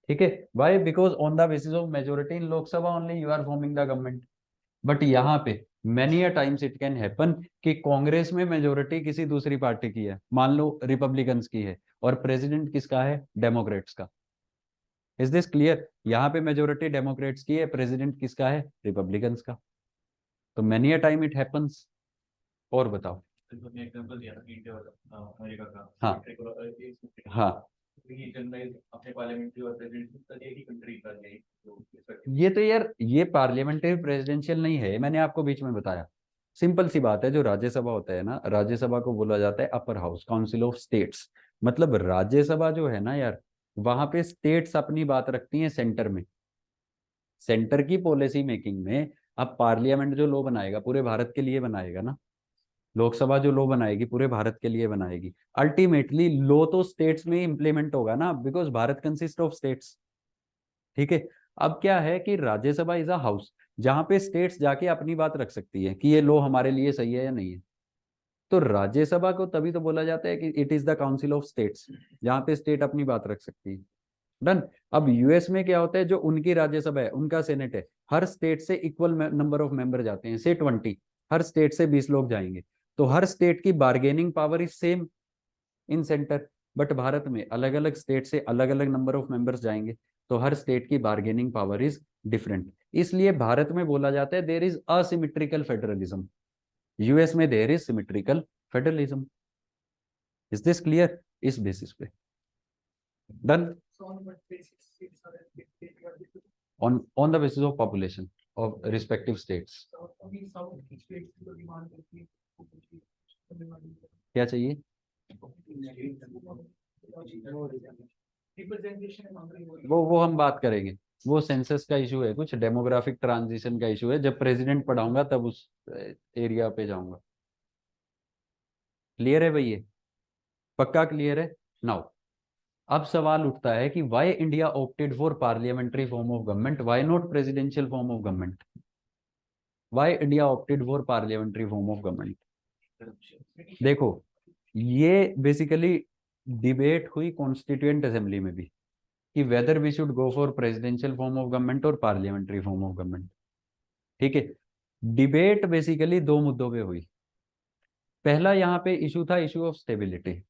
ठीक है। Why, because on the basis of majority in Lok Sabha only you are forming the government. But यहाँ पे many a times it can happen कि कांग्रेस में मेजोरिटी किसी दूसरी पार्टी की है, मान लो रिपब्लिकन्स की है, और प्रेसिडेंट किसका है, डेमोक्रेट्स का। इज दिस क्लियर, यहाँ पे मेजोरिटी डेमोक्रेट्स की है, प्रेसिडेंट किसका है, रिपब्लिकन्स का। तो many a time it happens. और बताओ। हाँ हाँ, ये तो यार, ये पार्लियामेंट्री प्रेसिडेंशियल नहीं है, मैंने आपको बीच में बताया। सिंपल सी बात है, जो राज्यसभा होता है ना, राज्यसभा को बोला जाता है upper house, council of states. मतलब राज्यसभा जो है ना यार, वहां पे स्टेट्स अपनी बात रखती हैं सेंटर में, सेंटर की पॉलिसी मेकिंग में। अब पार्लियामेंट जो लॉ बनाएगा पूरे भारत के लिए बनाएगा ना, लोकसभा जो लॉ बनाएगी पूरे भारत के लिए बनाएगी। अल्टीमेटली लॉ तो स्टेट्स में इंप्लीमेंट होगा ना, because Bharat consist of states, ठीक है। अब क्या है कि राज्यसभा इज अ हाउस जहां पे स्टेट्स जाके अपनी बात रख सकती है कि ये लॉ हमारे लिए सही है या नहीं है। तो राज्यसभा को तभी तो बोला जाता है कि it is the council of states, जहां पे स्टेट अपनी बात रख सकती है। डन। अब यूएस में क्या होता है, जो उनकी राज्यसभा है, उनका सेनेट है, हर स्टेट से इक्वल नंबर ऑफ मेंबर जाते हैं, से 20, हर स्टेट से 20 लोग जाएंगे। तो हर स्टेट की bargaining power is same in centre. But Bharat में अलग अलग स्टेट से अलग अलग नंबर ऑफ मेंबर्स जाएंगे, तो हर स्टेट की बार्गेनिंग पावर इज डिफरेंट। इसलिए भारत में बोला जाता है there is asymmetrical federalism, US में there is symmetrical federalism. Is this clear, इस बेसिस पे। Done. on the basis of population of respective states। क्या चाहिए, वो हम बात करेंगे, वो सेंसस का इशू है, कुछ डेमोग्राफिक ट्रांजिशन का इशू है, जब प्रेसिडेंट पढ़ाऊंगा तब उस एरिया पे जाऊंगा। क्लियर है भैया, पक्का क्लियर है। नाउ अब सवाल उठता है कि why India opted for parliamentary form of government, why not presidential form of government, why India opted for parliamentary form of government. देखो, ये बेसिकली डिबेट हुई कॉन्स्टिट्यूएंट असेंबली में भी कि whether we should go for presidential form of government और पार्लियामेंट्री फॉर्म ऑफ गवर्नमेंट, ठीक है। डिबेट बेसिकली दो मुद्दों पे हुई। पहला यहाँ पे इशू था इशू ऑफ स्टेबिलिटी,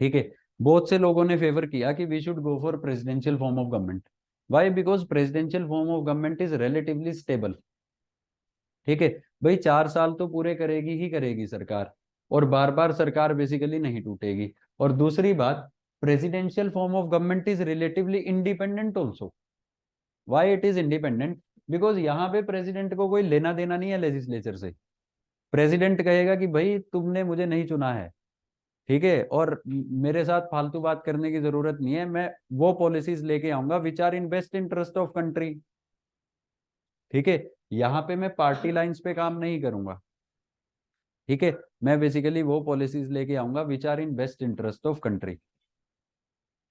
ठीक है। बहुत से लोगों ने फेवर किया कि we should go for presidential form of government. Why, because presidential form of government is relatively stable, ठीक है भाई, 4 साल तो पूरे करेगी ही करेगी सरकार, और बार बार सरकार बेसिकली नहीं टूटेगी। और दूसरी बात, presidential form of government is relatively independent also. Why it is independent? Because यहाँ पे प्रेसिडेंट को कोई लेना देना नहीं है लेजिस्लेचर से। प्रेसिडेंट कहेगा कि भाई तुमने मुझे नहीं चुना है, ठीक है, और मेरे साथ फालतू बात करने की जरूरत नहीं है, मैं वो पॉलिसीज लेके आऊंगा which are in best interest of country. ठीक है, यहाँ पे मैं पार्टी लाइंस पे काम नहीं करूंगा, ठीक है, मैं बेसिकली वो पॉलिसीज लेके आऊंगा which are in best interest of country.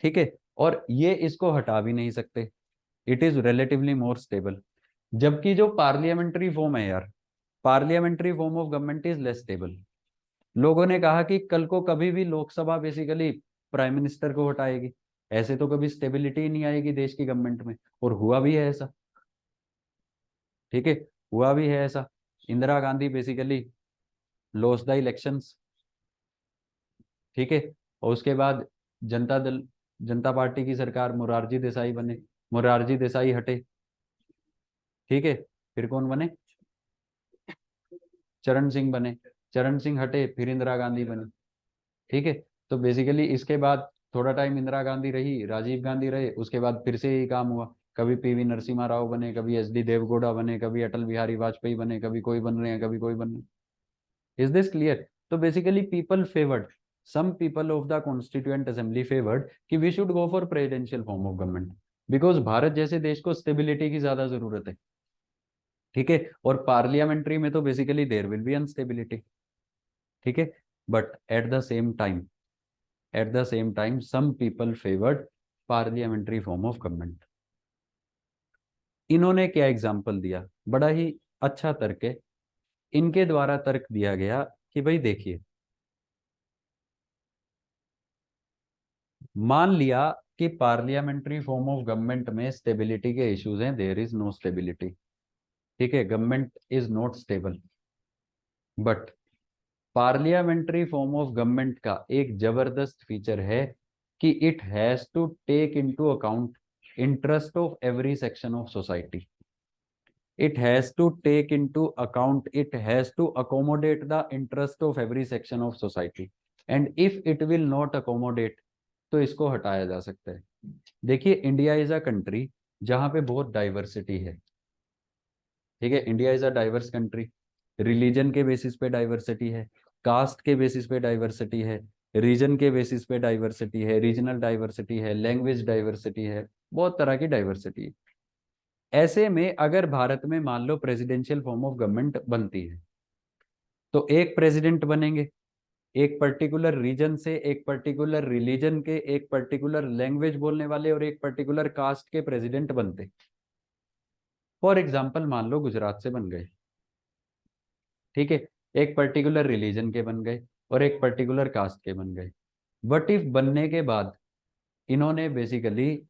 ठीक है, और ये इसको हटा भी नहीं सकते, it is relatively more stable. जबकि जो पार्लियामेंट्री फॉर्म है यार, parliamentary form of government is less stable. लोगों ने कहा कि कल को कभी भी लोकसभा बेसिकली प्राइम मिनिस्टर को हटाएगी, ऐसे तो कभी स्टेबिलिटी ही नहीं आएगी देश की गवर्नमेंट में, और हुआ भी है ऐसा। ठीक है, हुआ भी है ऐसा। Indira Gandhi basically loss the elections, ठीक है, और उसके बाद जनता पार्टी की सरकार, मोरारजी देसाई बने, मोरारजी देसाई हटे, ठीक है, फिर कौन बने? चरण सिंह बने, चरण सिंह हटे, फिर इंदिरा गांधी बने। ठीक है, तो बेसिकली इसके बाद थोड़ा टाइम इंदिरा गांधी रही, राजीव गांधी रहे, उसके बाद फिर से यही काम हुआ, कभी पीवी नरसिम्हा राव बने, कभी एच डी देवगौड़ा बने, कभी अटल बिहारी वाजपेयी बने, कभी कोई बन रहे हैं, कभी कोई बन रहे हैं। Is this clear? तो basically people favoured, some people of the constituent assembly favoured कि we should go for presidential form of government, because Bharat जैसे देश को स्टेबिलिटी की ज्यादा जरूरत है। ठीक है, और पार्लियामेंट्री में तो basically there will be unstability. ठीक है, but at the same time some people favored parliamentary form of government। इन्होंने क्या एग्जाम्पल दिया, बड़ा ही अच्छा तर्क है। इनके द्वारा तर्क दिया गया कि भाई देखिए, मान लिया कि पार्लियामेंट्री फॉर्म ऑफ गवर्नमेंट में स्टेबिलिटी के इश्यूज हैं, देयर इज नो स्टेबिलिटी। ठीक है, government is not stable, but parliamentary form of government का एक जबरदस्त फीचर है कि it has to take into account interest of every section of society. It has to take into account, it has to accommodate the interest of every section of society, and if it will not accommodate तो इसको हटाया जा सकता है। देखिए, इंडिया इज अ कंट्री जहां पे बहुत डाइवर्सिटी है। ठीक है, India is a diverse country, religion के बेसिस पे डाइवर्सिटी है, कास्ट के बेसिस पे डाइवर्सिटी है, रीजन के बेसिस पे डाइवर्सिटी है, रीजनल डाइवर्सिटी है, लैंग्वेज डाइवर्सिटी है, बहुत तरह की डाइवर्सिटी है। ऐसे में अगर भारत में मान लो प्रेसिडेंशियल फॉर्म ऑफ गवर्नमेंट बनती है, तो एक प्रेसिडेंट बनेंगे, एक पर्टिकुलर रीजन से, एक पर्टिकुलर रिलीजन के, एक पर्टिकुलर लैंग्वेज बोलने वाले और एक पर्टिकुलर कास्ट के प्रेसिडेंट बनते। फॉर एग्जाम्पल मान लो गुजरात से बन गए, ठीक है, एक पर्टिकुलर रिलीजन के बन गए और एक पर्टिकुलर कास्ट के बन गए। बट इफ बनने के बाद इन्होंने बेसिकली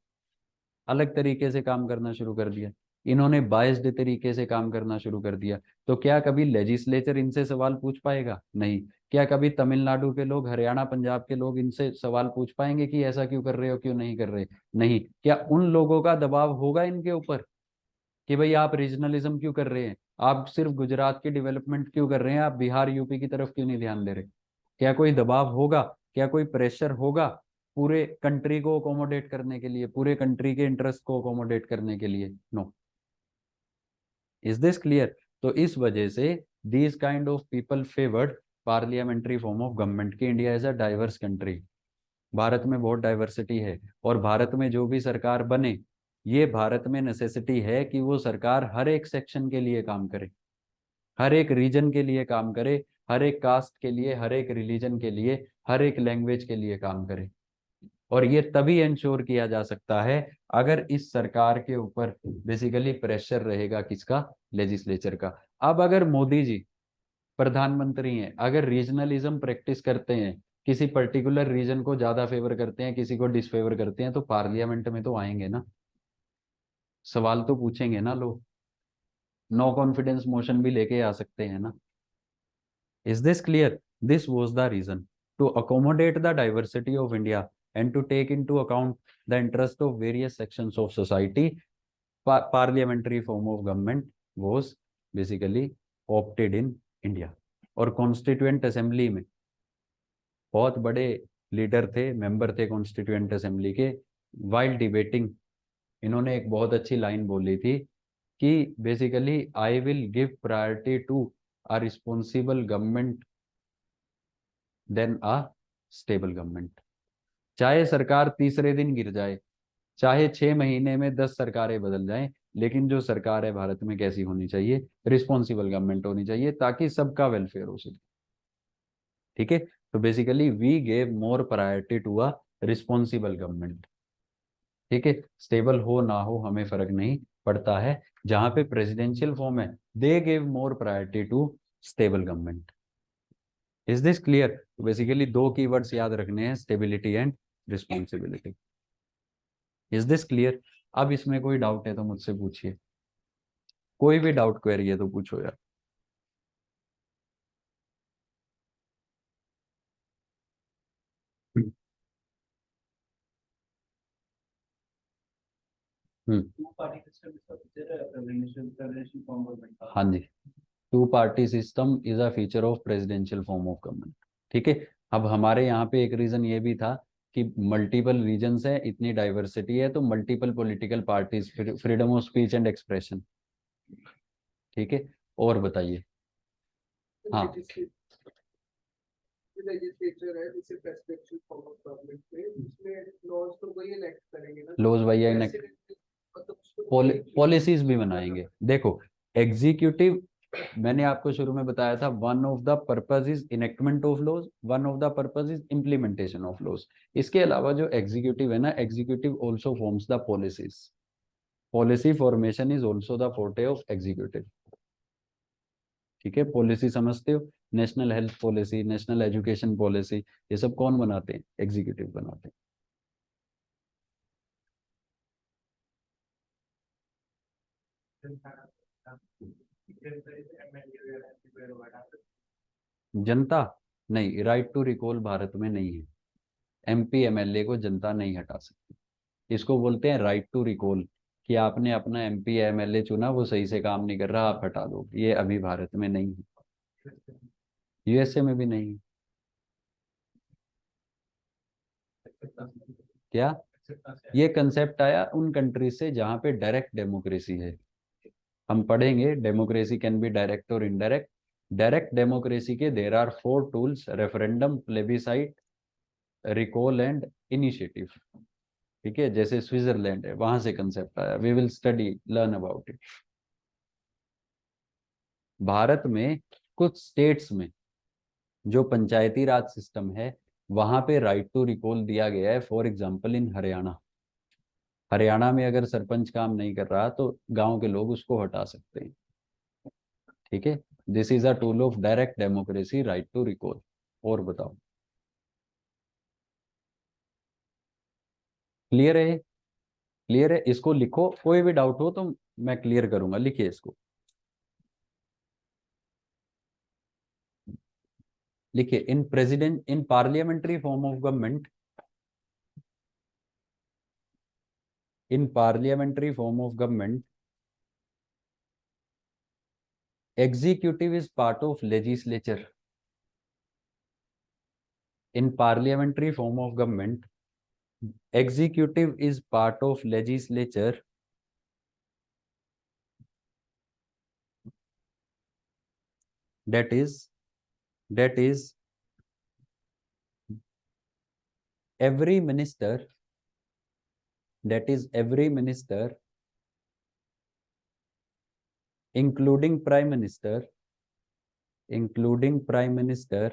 अलग तरीके से काम करना शुरू कर दिया, इन्होंने बायस्ड तरीके से काम करना शुरू कर दिया, तो क्या कभी लेजिस्लेचर इनसे सवाल पूछ पाएगा? नहीं। क्या कभी तमिलनाडु के लोग, हरियाणा पंजाब के लोग इनसे सवाल पूछ पाएंगे कि ऐसा क्यों कर रहे हो, क्यों नहीं कर रहे? नहीं। क्या उन लोगों का दबाव होगा इनके ऊपर कि भाई आप रीजनलिज्म क्यों कर रहे हैं, आप सिर्फ गुजरात की डेवलपमेंट क्यों कर रहे हैं, आप बिहार यूपी की तरफ क्यों नहीं ध्यान दे रहे? क्या कोई दबाव होगा, क्या कोई प्रेशर होगा पूरे कंट्री को अकोमोडेट करने के लिए, पूरे कंट्री के इंटरेस्ट को अकोमोडेट करने के लिए? नो। Is this clear? तो इस वजह से these kind of people favoured parliamentary form of government की। India is a diverse country, Bharat में बहुत डाइवर्सिटी है, और भारत में जो भी सरकार बने, ये भारत में नेसेसिटी है कि वो सरकार हर एक सेक्शन के लिए काम करे, हर एक रीजन के लिए काम करे, हर एक कास्ट के लिए, हर एक रिलीजन के लिए, हर एक लैंग्वेज के लिए काम करे। और ये तभी इंश्योर किया जा सकता है अगर इस सरकार के ऊपर बेसिकली प्रेशर रहेगा, किसका? लेजिस्लेचर का। अब अगर मोदी जी प्रधानमंत्री हैं, अगर रीजनलिज्म प्रैक्टिस करते हैं, किसी पर्टिकुलर रीजन को ज्यादा फेवर करते हैं, किसी को डिसफेवर करते हैं, तो पार्लियामेंट में तो आएंगे ना, सवाल तो पूछेंगे ना लोग, नो कॉन्फिडेंस मोशन भी लेके आ सकते हैं ना। Is this clear? This was the reason, to accommodate the diversity of India and to take into account the interest of various sections of society, parliamentary form of government was basically opted in India. और कॉन्स्टिट्यूएंट असेंबली में बहुत बड़े लीडर थे, मेंबर थे कॉन्स्टिट्यूएंट असेंबली के। वाइल डिबेटिंग इन्होंने एक बहुत अच्छी लाइन बोली थी कि basically I will give priority to a responsible government than a stable government. चाहे सरकार तीसरे दिन गिर जाए, चाहे 6 महीने में 10 सरकारें बदल जाएं, लेकिन जो सरकार है भारत में कैसी होनी चाहिए? रिस्पॉन्सिबल गवर्नमेंट होनी चाहिए, ताकि सबका वेलफेयर हो सके। ठीक है, तो basically we gave more priority to a responsible government. ठीक है, स्टेबल हो ना हो हमें फर्क नहीं पड़ता है। जहां पे प्रेसिडेंशियल फॉर्म है, they gave more priority to stable government. Is this clear? Basically दो कीवर्ड्स याद रखने हैं, stability and responsibility. Is this clear? अब इसमें कोई डाउट है तो मुझसे पूछिए, कोई भी डाउट क्वेरी है तो पूछो यार। हम्म, टू पार्टी सिस्टम इसका फीचर है, प्रेसिडेंशियल फॉर्म गवर्नमेंट का। हाँ जी, two party system is a feature of presidential form of government. ठीक है, अब हमारे यहाँ पे एक रीजन ये भी था कि मल्टीपल रीजन्स है, इतनी डाइवर्सिटी है, तो multiple political parties, freedom of speech and expression. ठीक है, और बताइए। हाँ, लेजिस्लेचर है जिसे प्रेसिडेंशियल फॉर्म ऑफ गवर्नमेंट में, उसमें लॉज तो वही इलेक्ट करेंगे ना, लॉज भैया President, मतलब उसको पॉलिसीज भी बनाएंगे। देखो, एग्जीक्यूटिव, मैंने आपको शुरू में बताया था, one of the purpose is enactment of laws, one of the purpose is implementation of laws. इसके अलावा जो एग्जीक्यूटिव है ना, executive also forms the policies. Policy formation is also the forte of executive. ठीक है, पॉलिसी समझते हो? National health policy, national education policy, ये सब कौन बनाते हैं? एग्जीक्यूटिव बनाते हैं। जनता नहीं, राइट टू रिकॉल भारत में नहीं है। एमपी एमएलए को जनता नहीं हटा सकती। इसको बोलते हैं राइट टू रिकॉल, कि आपने अपना एमपी एमएलए चुना, वो सही से काम नहीं कर रहा, आप हटा दो। ये अभी भारत में नहीं है, यूएसए में भी नहीं है। क्या? ये कंसेप्ट आया उन कंट्री से जहां पे डायरेक्ट डेमोक्रेसी है। हम पढ़ेंगे डेमोक्रेसी कैन बी डायरेक्ट और इनडायरेक्ट। डायरेक्ट डेमोक्रेसी के there are 4 tools: referendum, plebiscite, recall and initiative. ठीक है, जैसे स्विट्जरलैंड है, वहां से कंसेप्ट आया। We will study, learn about it. Bharat में कुछ स्टेट्स में जो पंचायती राज सिस्टम है, वहां पे राइट टू रिकॉल दिया गया है। For example in Haryana, Haryana में अगर सरपंच काम नहीं कर रहा तो गांव के लोग उसको हटा सकते हैं। ठीक है, this is a tool of direct democracy, right to recall. और बताओ, क्लियर है? क्लियर है? इसको लिखो, कोई भी डाउट हो तो मैं क्लियर करूंगा। लिखिए इसको, लिखिए। In president, in parliamentary form of government, in parliamentary form of government, executive is part of legislature. In parliamentary form of government, executive is part of legislature, that is every minister, that is every minister, including prime minister, including prime minister,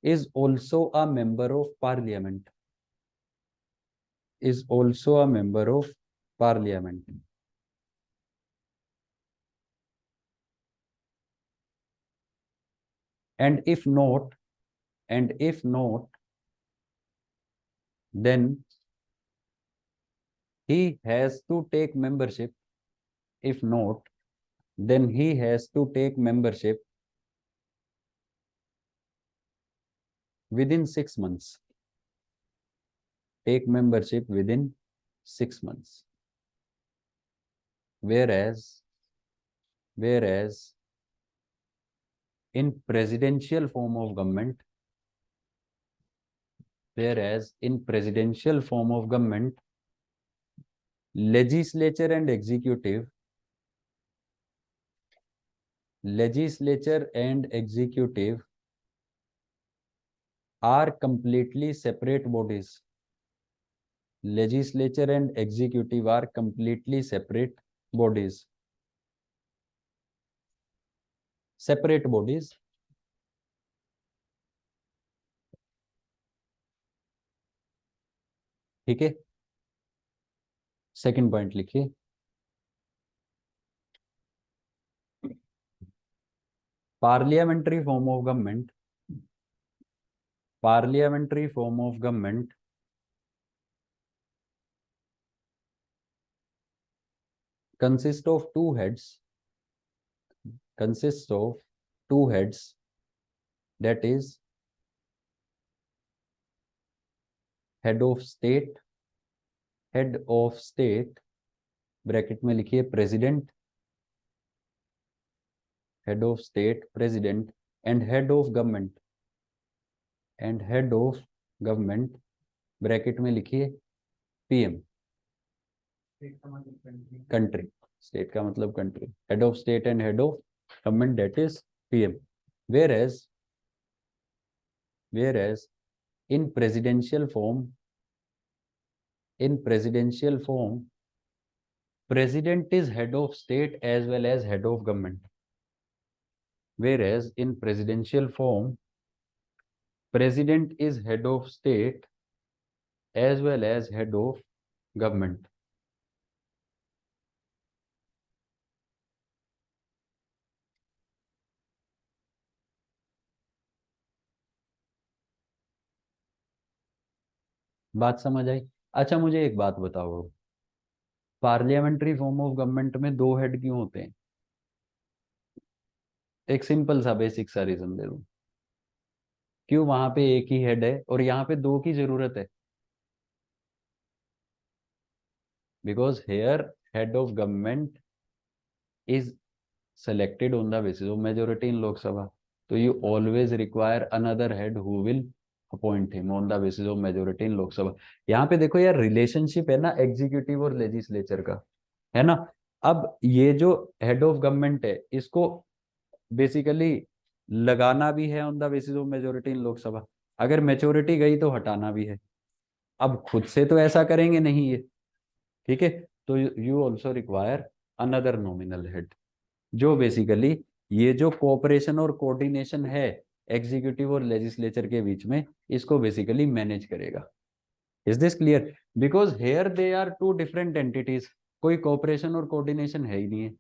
is also a member of parliament, is also a member of parliament. And if not, and if not, then he has to take membership. If not, then he has to take membership within 6 months. Take membership within 6 months. Whereas whereas in presidential form of government, whereas in presidential form of government, legislature and executive are completely separate bodies. Legislature and executive are completely separate bodies. Separate bodies. ठीक है, सेकंड पॉइंट लिखिए, parliamentary form of government, parliamentary form of government consists of two heads, that is head of state, bracket में लिखिए president, head of state president, and head of government, bracket में लिखिए पीएम, कंट्री, स्टेट का मतलब country, head of state and head of government, that is PM. whereas in presidential form, president is head of state as well as head of government. Whereas in presidential form, president is head of state as well as head of government. बात समझ आई? अच्छा मुझे एक बात बताओ, पार्लियामेंट्री फॉर्म ऑफ गवर्नमेंट में दो हेड क्यों होते हैं? एक सिंपल सा बेसिक सा रीजन दे दूं, क्यों वहां पे एक ही हेड है और यहाँ पे दो की जरूरत है? Because here head of government is selected on the basis of majority in Lok Sabha. So you always require another head who will appoint him on the basis of majority in Lok Sabha. यहाँ पे देखो यार रिलेशनशिप है ना एग्जीक्यूटिव और लेजिस्लेचर का, है ना. अब ये जो हेड ऑफ गवर्नमेंट है इसको बेसिकली लगाना भी है on the basis of majority in Lok Sabha, अगर मेजोरिटी गई तो हटाना भी है. अब खुद से तो ऐसा करेंगे नहीं ये, ठीक है. तो you also require another nominal head जो बेसिकली ये जो कोऑपरेशन और कोऑर्डिनेशन है एग्जीक्यूटिव और लेजिस्लेचर के बीच में, इसको बेसिकली मैनेज करेगा. Is this clear? Because here they are two different entities, कोई कोऑपरेशन और कोऑर्डिनेशन है ही नहीं है,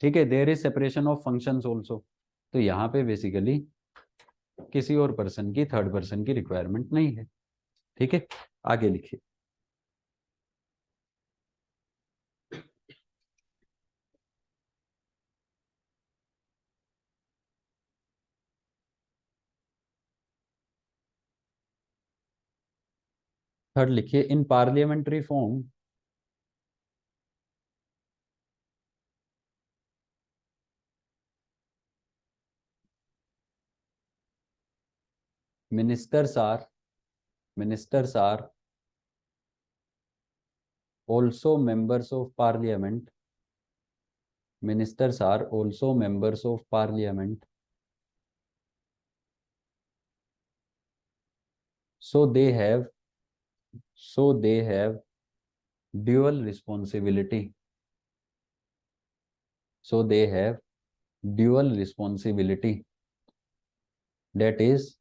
ठीक है. There is separation of functions also. तो यहाँ पे बेसिकली किसी और पर्सन की, थर्ड पर्सन की रिक्वायरमेंट नहीं है, ठीक है. आगे लिखिए. थर्ड लिखिए, in parliamentary form ministers are also members of parliament. Ministers are also members of parliament. So they have dual responsibility. So they have dual responsibility. That is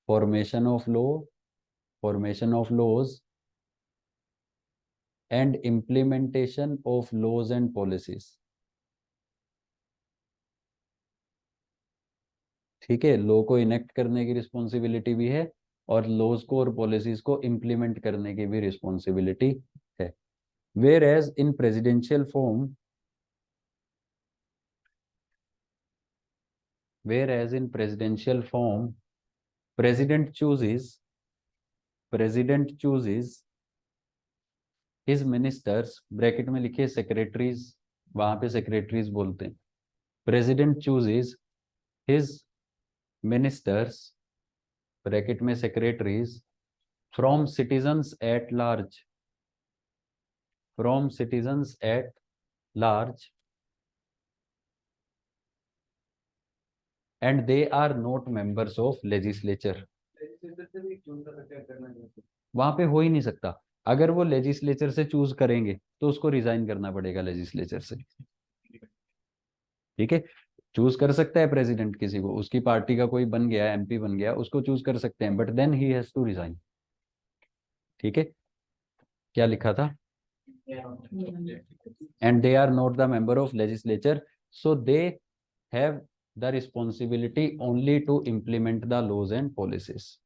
formation of laws and implementation of laws and policies. ठीक है, लॉ को इनेक्ट करने की रिस्पॉन्सिबिलिटी भी है और लॉज को और पॉलिसीज को इम्प्लीमेंट करने की भी रिस्पॉन्सिबिलिटी है. Whereas in presidential form, president chooses his ministers, bracket में लिखिए सेक्रेटरीज, वहां पे सेक्रेटरीज बोलते हैं। President chooses his ministers, bracket में secretaries, from citizens at large, from citizens at large, and they are not members of legislature। Legislature से भी चूज कर सकते हैं करना है। वहां पे हो ही नहीं सकता। अगर वो लेजिस्लेचर से चूज करेंगे तो उसको रिजाइन करना पड़ेगा लेजिस्लेचर से। ठीक है, चूज कर सकता है प्रेसिडेंट किसी को, उसकी पार्टी का कोई बन गया, एमपी बन गया, उसको चूज कर सकते हैं, but then he has to resign. ठीक है, क्या लिखा था? And they are not the member of legislature, so they have the responsibility only to implement the laws and policies.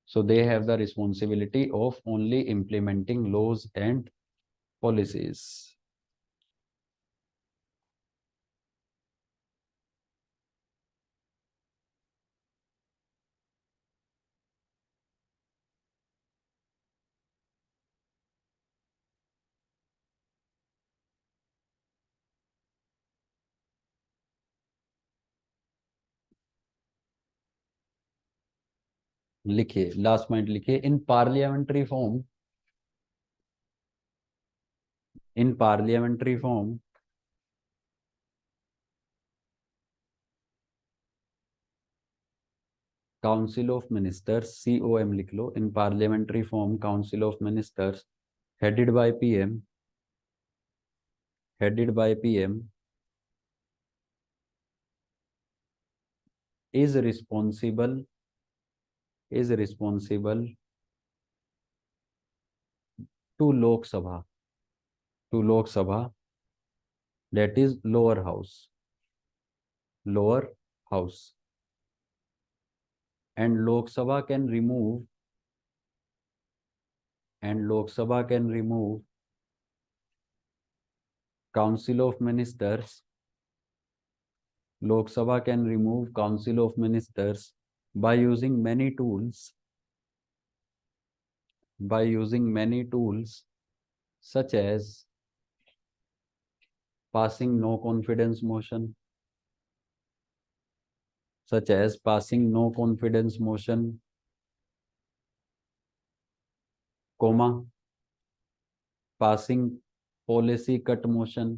So they have the responsibility of only implementing laws and policies। लिखिए, लास्ट पॉइंट लिखिए, in parliamentary form, in parliamentary form council of ministers, COM लिख लो, in parliamentary form council of ministers headed by PM, headed by PM is responsible to Lok Sabha, to Lok Sabha, that is lower house, lower house, and Lok Sabha can remove, and Lok Sabha can remove Council of Ministers, Lok Sabha can remove Council of Ministers by using many tools, by using many tools such as passing no confidence motion, such as passing no confidence motion, comma, passing policy cut motion,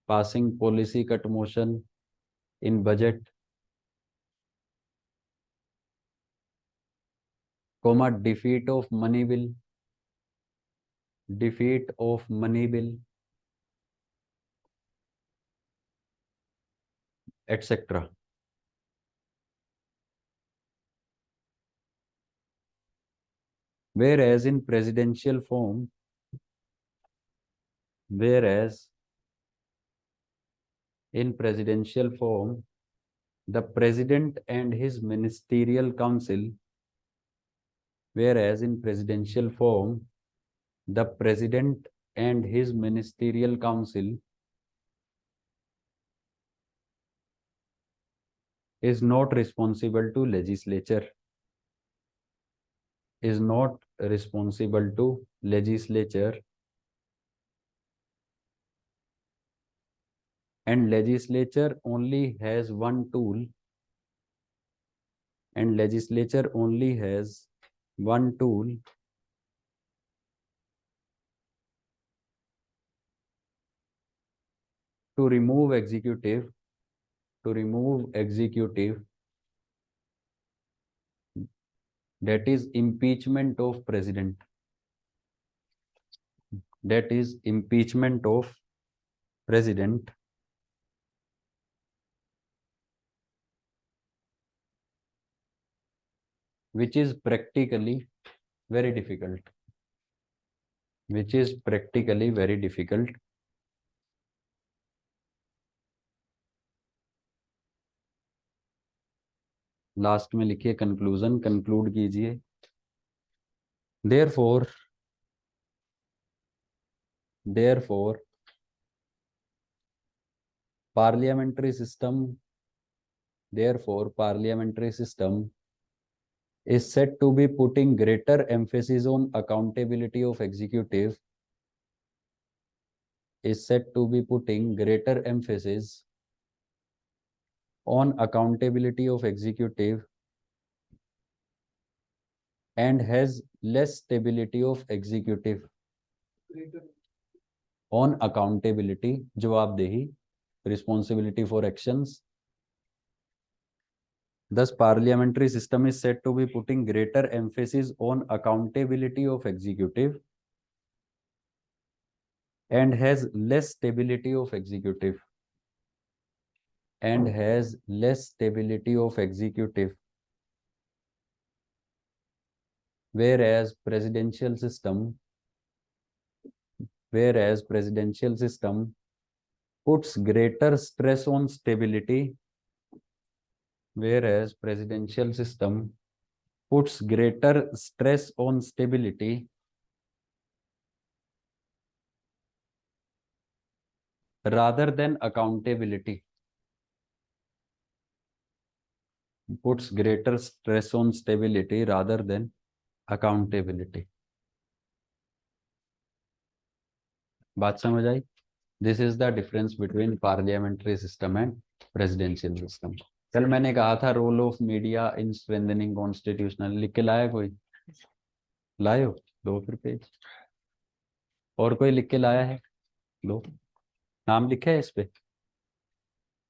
passing policy cut motion in budget, comma, defeat of money bill, defeat of money bill, etc. Whereas in presidential form, whereas in presidential form, the president and his ministerial council, whereas in presidential form, the president and his ministerial council is not responsible to legislature, is not responsible to legislature, and legislature only has one tool, and legislature only has one tool to remove executive, to remove executive, that is impeachment of president, that is impeachment of president, which is practically very difficult, which is practically very difficult। Last में लिखिए कंक्लूजन, कंक्लूड कीजिए। therefore parliamentary system, therefore parliamentary system is said to be putting greater emphasis on accountability of executive, is said to be putting greater emphasis on accountability of executive and has less stability of executive. greater On accountability, जवाबदेही, responsibility for actions. Thus, parliamentary system is said to be putting greater emphasis on accountability of executive and has less stability of executive. And has less stability of executive. Whereas presidential system puts greater stress on stability. Whereas presidential system puts greater stress on stability rather than accountability. Puts greater stress on stability rather than accountability. बात समझ आई? This is the difference between parliamentary system and presidential system. कल मैंने कहा था role of media in strengthening constitutional, लिख के लाया कोई? लाए हो? दो फिर पेज। और कोई लिख के लाया है? लो, नाम लिखा है इस पे?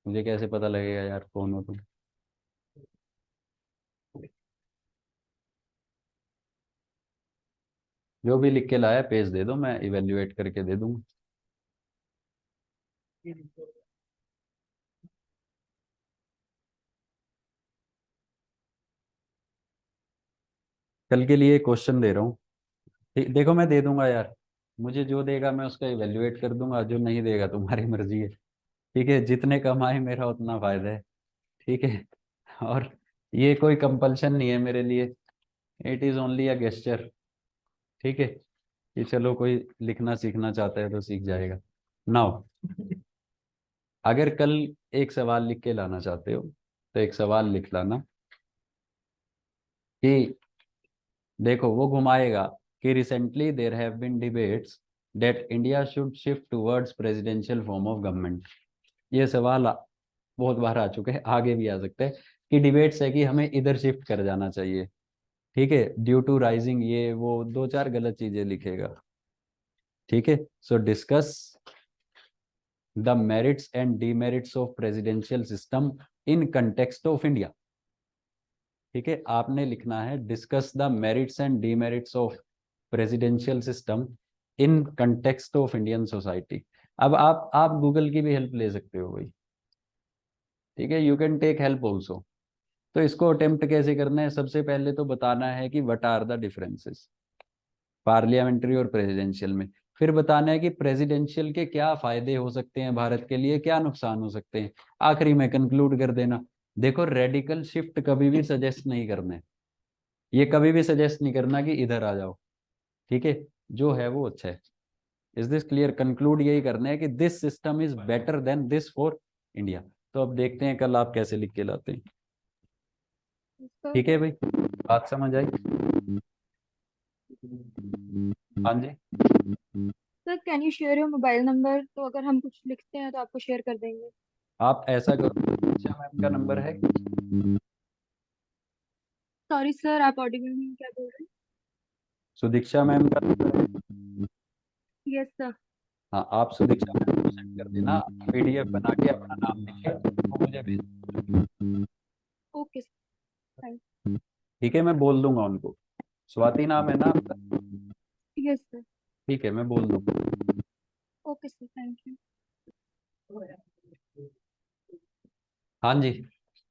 मुझे कैसे पता लगेगा यार कौन हो तुम? जो भी लिख के लाया पेज दे दो, मैं इवेल्युएट करके दे दूंगा। कल के लिए क्वेश्चन दे रहा हूँ, देखो मैं दे दूंगा यार, मुझे जो देगा मैं उसका इवेल्युएट कर दूंगा, जो नहीं देगा तुम्हारी मर्जी है, ठीक है? जितने कम आए मेरा उतना फायदा है, ठीक है? और ये कोई कंपल्शन नहीं है मेरे लिए, it is only a gesture, ठीक है? कि चलो कोई लिखना सीखना चाहता है तो सीख जाएगा। नाउ अगर कल एक सवाल लिख के लाना चाहते हो तो एक सवाल लिख लाना कि देखो वो घुमाएगा कि recently there have been debates that India should shift towards presidential form of government. ये सवाल बहुत बार आ चुके हैं, आगे भी आ सकते हैं कि डिबेट्स है कि हमें इधर शिफ्ट कर जाना चाहिए, ठीक है? ड्यू टू राइजिंग ये वो दो चार गलत चीजें लिखेगा, ठीक है? सो discuss the merits and demerits of presidential system in context of India, ठीक है? आपने लिखना है discuss the merits and demerits of presidential system in context of Indian society. अब आप गूगल की भी हेल्प ले सकते हो भाई, ठीक है? You can take help also. तो इसको अटेम्प्ट कैसे करना है? सबसे पहले तो बताना है कि what are the differences parliamentary और प्रेसिडेंशियल में, फिर बताना है कि प्रेसिडेंशियल के क्या फायदे हो सकते हैं भारत के लिए, क्या नुकसान हो सकते हैं, आखिरी में कंक्लूड कर देना। देखो रेडिकल शिफ्ट कभी भी सजेस्ट नहीं करना है, ये कभी भी सजेस्ट नहीं करना कि इधर आ जाओ, ठीक है? जो है वो अच्छा है। Is this clear? कंक्लूड यही करना है कि this system is better than this for India. तो अब देखते हैं कल आप कैसे लिख के लाते हैं, ठीक है भाई? बात समझ आई? हाँ जी, sir can you share your mobile number, तो अगर हम कुछ लिखते हैं तो आपको शेयर कर देंगे। आप ऐसा करो, अच्छा मैम का नंबर है? सॉरी सर, आप ऑडिबल नहीं, क्या बोल रहे सुदीक्षा मैम का नंबर है? हैं? Yes sir. हाँ, आप सुदीक्षा मैम को सेंड कर देना, पीडीएफ बना के अपना नाम लिख के वो मुझे भेज, ओके सर, थैंक ठीक है? मैं बोल दूंगा उनको। स्वाति नाम है ना आपका? यू। Yes sir. ठीक है, मैं बोल दूंगा। Okay sir, thank you. हाँ जी,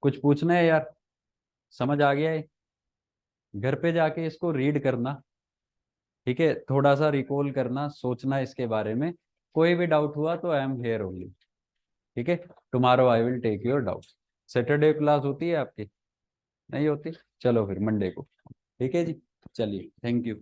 कुछ पूछना है यार? समझ आ गया है? घर पे जाके इसको रीड करना, ठीक है? थोड़ा सा रिकॉल करना, सोचना इसके बारे में, कोई भी डाउट हुआ तो आई एम हियर ओनली, ठीक है? Tomorrow I will take your doubt. Saturday class होती है आपकी? नहीं होती? चलो फिर मंडे को, ठीक है जी? चलिए, थैंक यू।